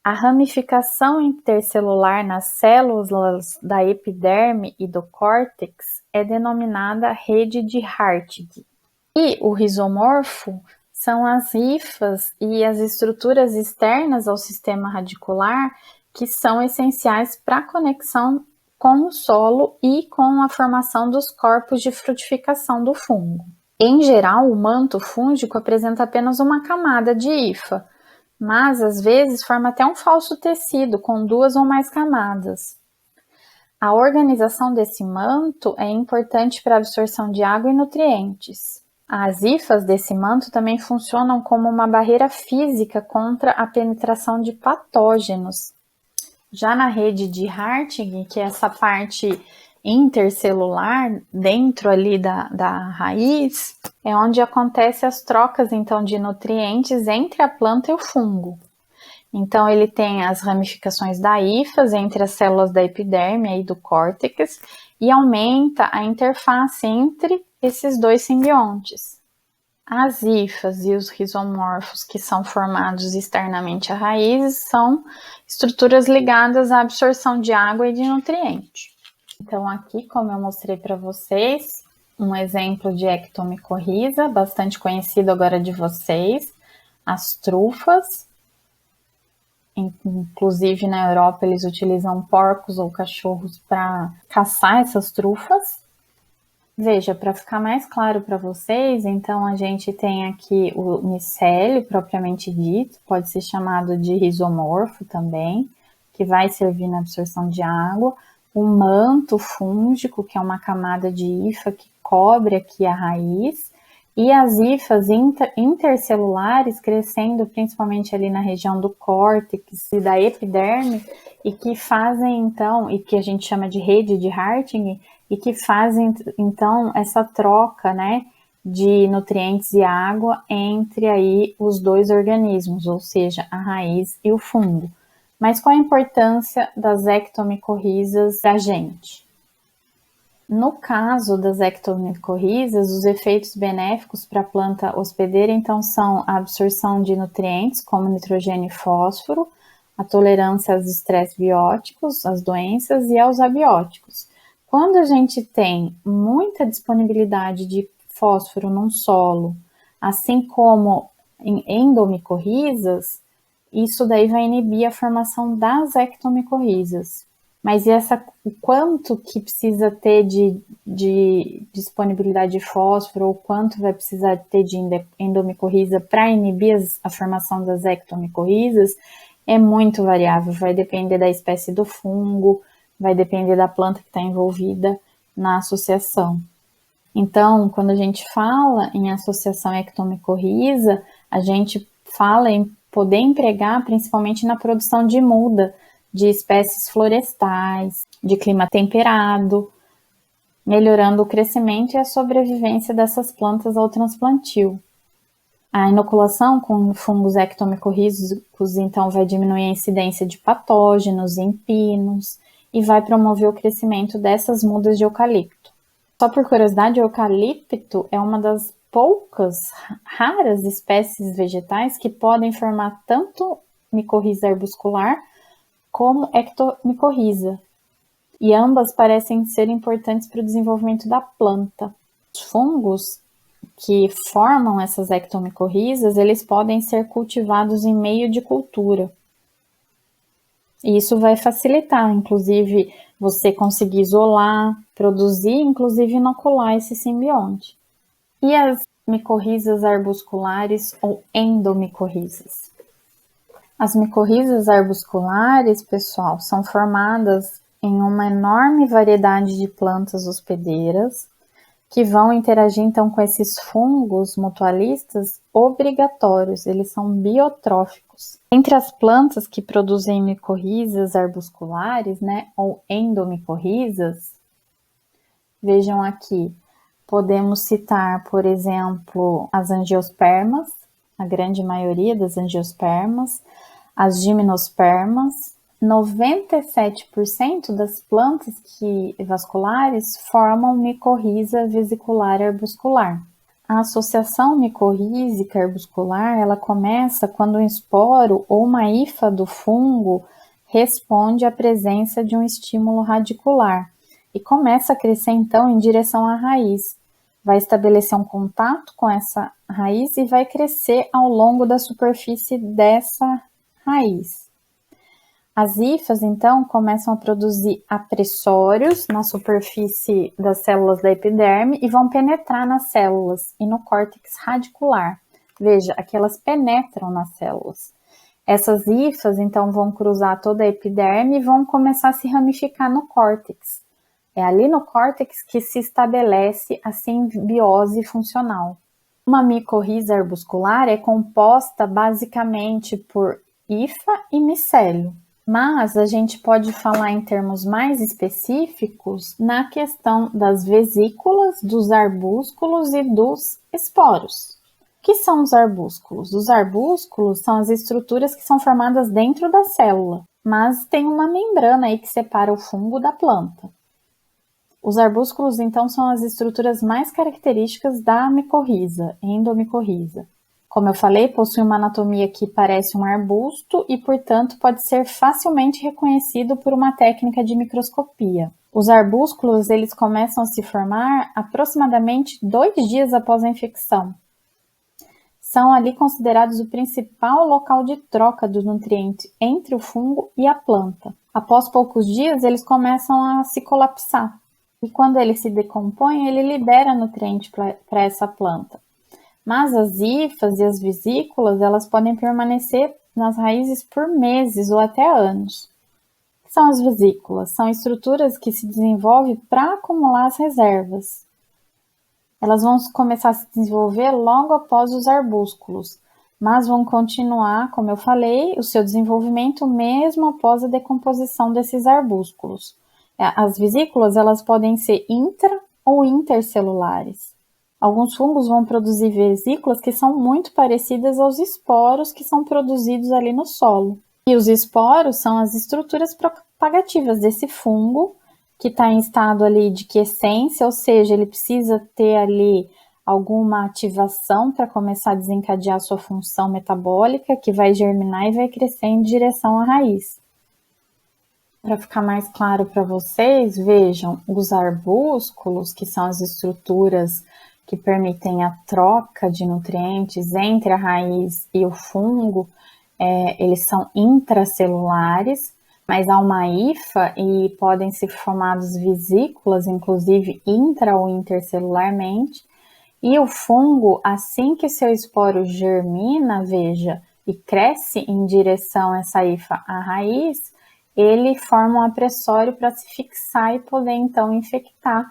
A ramificação intercelular nas células da epiderme e do córtex é denominada rede de Hartig. E o rizomorfo são as hifas e as estruturas externas ao sistema radicular que são essenciais para a conexão com o solo e com a formação dos corpos de frutificação do fungo. Em geral, o manto fúngico apresenta apenas uma camada de hifa, mas às vezes forma até um falso tecido com 2 ou mais camadas. A organização desse manto é importante para a absorção de água e nutrientes. As hifas desse manto também funcionam como uma barreira física contra a penetração de patógenos. Já na rede de Hartig, que é essa parte intercelular, dentro ali da raiz, é onde acontecem as trocas então de nutrientes entre a planta e o fungo. Então ele tem as ramificações da hifas entre as células da epiderme e do córtex e aumenta a interface entre esses 2 simbiontes. As hifas e os rizomorfos que são formados externamente à raiz são estruturas ligadas à absorção de água e de nutriente. Então aqui, como eu mostrei para vocês, um exemplo de ectomicorriza, bastante conhecido agora de vocês, as trufas. Inclusive na Europa eles utilizam porcos ou cachorros para caçar essas trufas. Veja, para ficar mais claro para vocês, então a gente tem aqui o micélio propriamente dito, pode ser chamado de rizomorfo também, que vai servir na absorção de água. O manto fúngico, que é uma camada de hifa que cobre aqui a raiz, e as hifas intercelulares crescendo principalmente ali na região do córtex e da epiderme, e que fazem então, e que a gente chama de rede de Harting, e que fazem então essa troca, né, de nutrientes e água entre aí os 2 organismos, ou seja, a raiz e o fungo. Mas qual a importância das ectomicorrizas para a gente? No caso das ectomicorrizas, os efeitos benéficos para a planta hospedeira, então, são a absorção de nutrientes, como nitrogênio e fósforo, a tolerância aos estresses bióticos, às doenças e aos abióticos. Quando a gente tem muita disponibilidade de fósforo num solo, assim como em endomicorrizas, isso daí vai inibir a formação das ectomicorrizas. Mas e o quanto que precisa ter de disponibilidade de fósforo, ou quanto vai precisar ter de endomicorriza para inibir a formação das ectomicorrizas, é muito variável, vai depender da espécie do fungo, vai depender da planta que está envolvida na associação. Então, quando a gente fala em associação ectomicorriza, a gente fala em poder empregar principalmente na produção de muda de espécies florestais, de clima temperado, melhorando o crescimento e a sobrevivência dessas plantas ao transplantio. A inoculação com fungos ectomicorrízicos, então, vai diminuir a incidência de patógenos em pinos e vai promover o crescimento dessas mudas de eucalipto. Só por curiosidade, o eucalipto é uma das poucas, raras espécies vegetais que podem formar tanto micorriza arbuscular como ectomicorriza, e ambas parecem ser importantes para o desenvolvimento da planta. Os fungos que formam essas ectomicorrizas, eles podem ser cultivados em meio de cultura. E isso vai facilitar, inclusive, você conseguir isolar, produzir, inclusive inocular esse simbionte. E as micorrizas arbusculares ou endomicorrizas? As micorrizas arbusculares, pessoal, são formadas em uma enorme variedade de plantas hospedeiras que vão interagir então com esses fungos mutualistas obrigatórios, eles são biotróficos. Entre as plantas que produzem micorrizas arbusculares, né, ou endomicorrizas, vejam aqui, podemos citar, por exemplo, as angiospermas, a grande maioria das angiospermas, as gimnospermas. 97% das plantas vasculares formam micorriza vesicular arbuscular. A associação micorrízica arbuscular, ela começa quando um esporo ou uma hifa do fungo responde à presença de um estímulo radicular e começa a crescer então em direção à raiz. Vai estabelecer um contato com essa raiz e vai crescer ao longo da superfície dessa raiz. As hifas, então, começam a produzir apressórios na superfície das células da epiderme e vão penetrar nas células e no córtex radicular. Veja, aqui elas penetram nas células. Essas hifas, então, vão cruzar toda a epiderme e vão começar a se ramificar no córtex. É ali no córtex que se estabelece a simbiose funcional. Uma micorriza arbuscular é composta basicamente por hifa e micélio. Mas a gente pode falar em termos mais específicos na questão das vesículas, dos arbúsculos e dos esporos. O que são os arbúsculos? Os arbúsculos são as estruturas que são formadas dentro da célula, mas tem uma membrana aí que separa o fungo da planta. Os arbúsculos, então, são as estruturas mais características da micorriza, endomicorriza. Como eu falei, possui uma anatomia que parece um arbusto e, portanto, pode ser facilmente reconhecido por uma técnica de microscopia. Os arbúsculos, eles começam a se formar aproximadamente 2 dias após a infecção. São ali considerados o principal local de troca do nutriente entre o fungo e a planta. Após poucos dias, eles começam a se colapsar. E quando ele se decompõe, ele libera nutriente para essa planta. Mas as hifas e as vesículas, elas podem permanecer nas raízes por meses ou até anos. O que são as vesículas? São estruturas que se desenvolvem para acumular as reservas. Elas vão começar a se desenvolver logo após os arbúsculos, mas vão continuar, como eu falei, o seu desenvolvimento mesmo após a decomposição desses arbúsculos. As vesículas, elas podem ser intra- ou intercelulares. Alguns fungos vão produzir vesículas que são muito parecidas aos esporos que são produzidos ali no solo. E os esporos são as estruturas propagativas desse fungo, que está em estado ali de quiescência, ou seja, ele precisa ter ali alguma ativação para começar a desencadear sua função metabólica, que vai germinar e vai crescer em direção à raiz. Para ficar mais claro para vocês, vejam, os arbúsculos, que são as estruturas que permitem a troca de nutrientes entre a raiz e o fungo, eles são intracelulares, Mas há uma hifa e podem ser formadas vesículas, inclusive intra ou intercelularmente, e o fungo, assim que seu esporo germina, veja, e cresce em direção a essa hifa à raiz, ele forma um apressório para se fixar e poder então infectar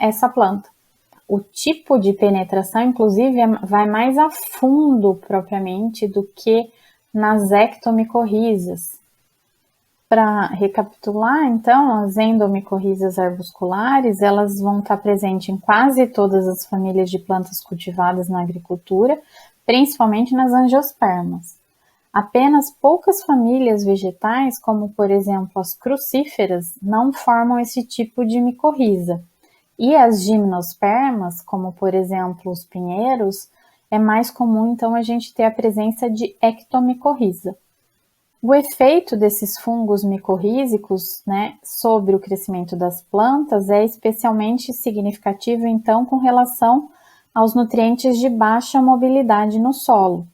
essa planta. O tipo de penetração, inclusive, vai mais a fundo propriamente do que nas ectomicorrizas. Para recapitular, então, as endomicorrizas arbusculares, elas vão estar presentes em quase todas as famílias de plantas cultivadas na agricultura, principalmente nas angiospermas. Apenas poucas famílias vegetais, como por exemplo as crucíferas, não formam esse tipo de micorriza. E as gimnospermas, como por exemplo os pinheiros, é mais comum então a gente ter a presença de ectomicorriza. O efeito desses fungos micorrízicos, né, sobre o crescimento das plantas é especialmente significativo então com relação aos nutrientes de baixa mobilidade no solo,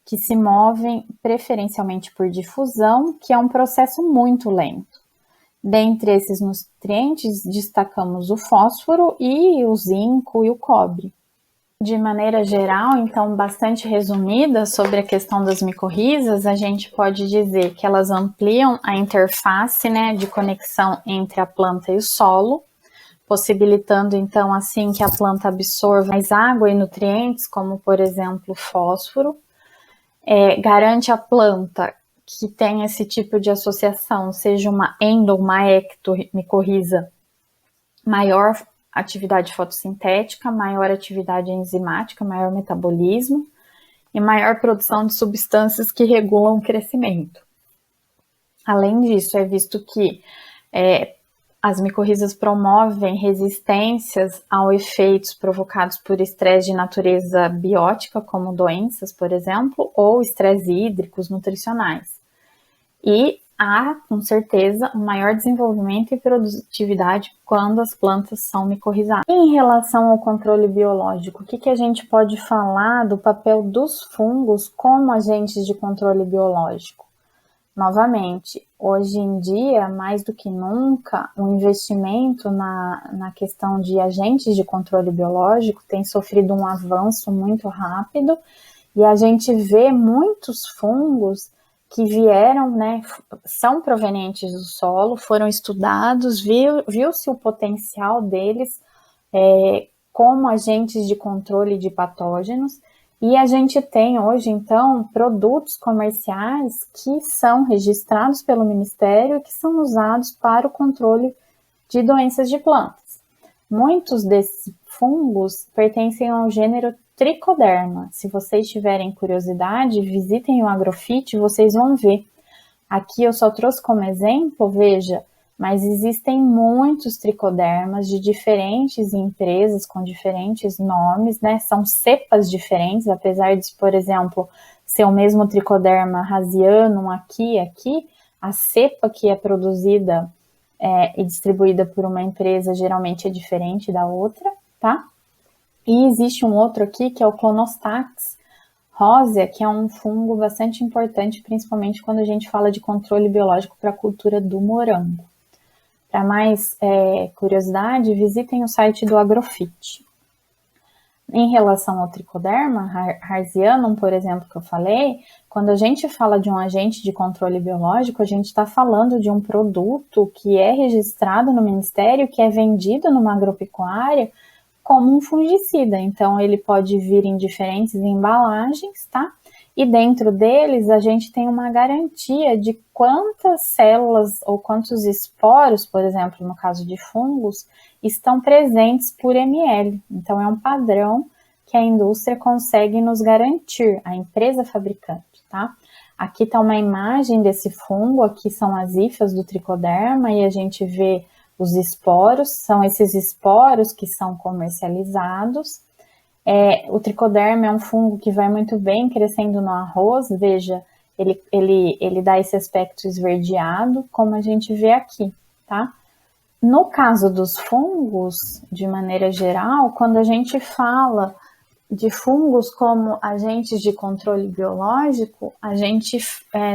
que se movem preferencialmente por difusão, que é um processo muito lento. Dentre esses nutrientes, destacamos o fósforo e o zinco e o cobre. De maneira geral, então, bastante resumida sobre a questão das micorrizas, a gente pode dizer que elas ampliam a interface, né, de conexão entre a planta e o solo, possibilitando, então, assim que a planta absorva mais água e nutrientes, como, por exemplo, fósforo, garante à planta que tem esse tipo de associação, seja uma endo ou uma ectomicorriza, maior atividade fotossintética, maior atividade enzimática, maior metabolismo e maior produção de substâncias que regulam o crescimento. Além disso, é visto que as micorrizas promovem resistências a efeitos provocados por estresse de natureza biótica, como doenças, por exemplo, ou estresse hídricos nutricionais. E há, com certeza, um maior desenvolvimento e produtividade quando as plantas são micorrizadas. Em relação ao controle biológico, o que a gente pode falar do papel dos fungos como agentes de controle biológico? Novamente, hoje em dia, mais do que nunca, o investimento na questão de agentes de controle biológico tem sofrido um avanço muito rápido e a gente vê muitos fungos que vieram, né, são provenientes do solo, foram estudados, viu-se o potencial deles como agentes de controle de patógenos. E a gente tem hoje, então, produtos comerciais que são registrados pelo Ministério e que são usados para o controle de doenças de plantas. Muitos desses fungos pertencem ao gênero Tricoderma. Se vocês tiverem curiosidade, visitem o Agrofit, vocês vão ver. Aqui eu só trouxe como exemplo, veja, mas existem muitos tricodermas de diferentes empresas com diferentes nomes, né? São cepas diferentes, apesar de, por exemplo, ser o mesmo tricoderma rasianum aqui, a cepa que é produzida e distribuída por uma empresa geralmente é diferente da outra, tá? E existe um outro aqui que é o Clonostax rosea, que é um fungo bastante importante, principalmente quando a gente fala de controle biológico para a cultura do morango. Para mais curiosidade, visitem o site do Agrofit. Em relação ao tricoderma rasianum, por exemplo, que eu falei, quando a gente fala de um agente de controle biológico, a gente está falando de um produto que é registrado no Ministério, que é vendido numa agropecuária como um fungicida. Então, ele pode vir em diferentes embalagens, tá? E dentro deles, a gente tem uma garantia de quantas células ou quantos esporos, por exemplo, no caso de fungos, estão presentes por ml. Então, é um padrão que a indústria consegue nos garantir, a empresa fabricante, tá? Aqui está uma imagem desse fungo, aqui são as hifas do tricoderma e a gente vê os esporos, são esses esporos que são comercializados. O tricoderma é um fungo que vai muito bem crescendo no arroz, veja, ele dá esse aspecto esverdeado, como a gente vê aqui, tá? No caso dos fungos, de maneira geral, quando a gente fala de fungos como agentes de controle biológico, a gente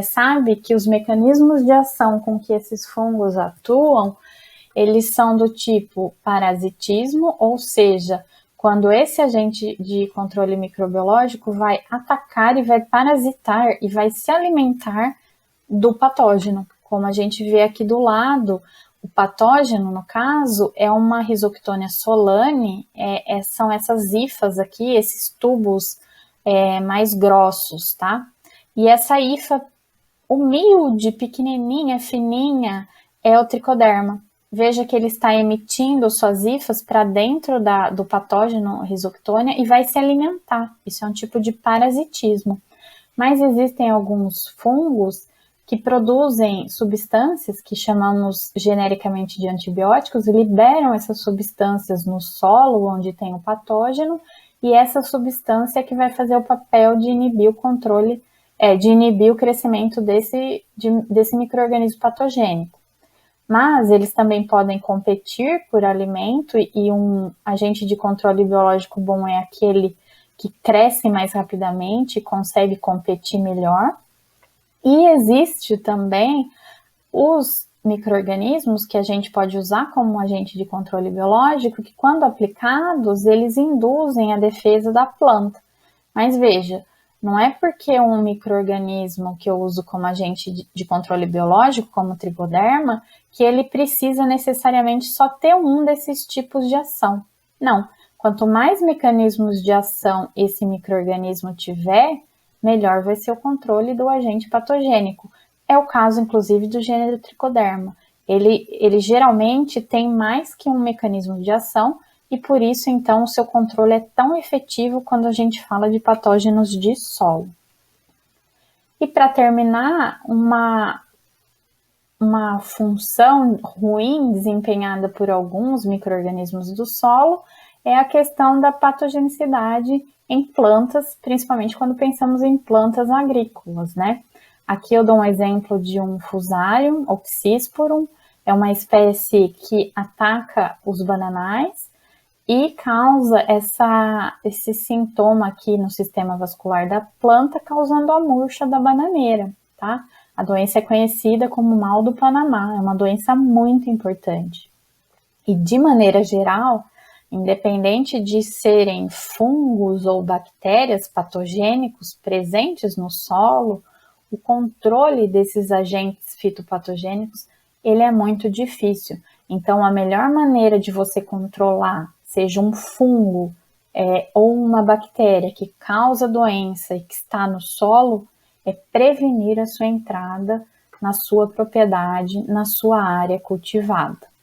sabe que os mecanismos de ação com que esses fungos atuam, eles são do tipo parasitismo, ou seja, quando esse agente de controle microbiológico vai atacar e vai parasitar e vai se alimentar do patógeno. Como a gente vê aqui do lado, o patógeno, no caso, é uma Rhizoctonia solane, são essas hifas aqui, esses tubos mais grossos, tá? E essa hifa humilde, pequenininha, fininha, é o tricoderma. Veja que ele está emitindo suas hifas para dentro do patógeno Rhizoctonia e vai se alimentar. Isso é um tipo de parasitismo. Mas existem alguns fungos que produzem substâncias que chamamos genericamente de antibióticos e liberam essas substâncias no solo onde tem o patógeno, e essa substância é que vai fazer o papel de inibir o controle, de inibir o crescimento desse micro-organismo patogênico. Mas eles também podem competir por alimento, e um agente de controle biológico bom é aquele que cresce mais rapidamente e consegue competir melhor. E existe também os micro-organismos que a gente pode usar como agente de controle biológico, que quando aplicados, eles induzem a defesa da planta. Mas veja, não é porque um micro-organismo que eu uso como agente de controle biológico, como o tricoderma, que ele precisa necessariamente só ter um desses tipos de ação. Não, quanto mais mecanismos de ação esse micro-organismo tiver, melhor vai ser o controle do agente patogênico. É o caso, inclusive, do gênero tricoderma. Ele geralmente tem mais que um mecanismo de ação e, por isso, então, o seu controle é tão efetivo quando a gente fala de patógenos de solo. E, para terminar, uma função ruim desempenhada por alguns micro-organismos do solo é a questão da patogenicidade em plantas, principalmente quando pensamos em plantas agrícolas, né? Aqui eu dou um exemplo de um Fusarium oxysporum, é uma espécie que ataca os bananais e causa esse sintoma aqui no sistema vascular da planta, causando a murcha da bananeira, tá? A doença é conhecida como mal do Panamá, é uma doença muito importante. E de maneira geral, independente de serem fungos ou bactérias patogênicos presentes no solo, o controle desses agentes fitopatogênicos, ele é muito difícil. Então, a melhor maneira de você controlar, seja um fungo ou uma bactéria que causa doença e que está no solo, é prevenir a sua entrada na sua propriedade, na sua área cultivada.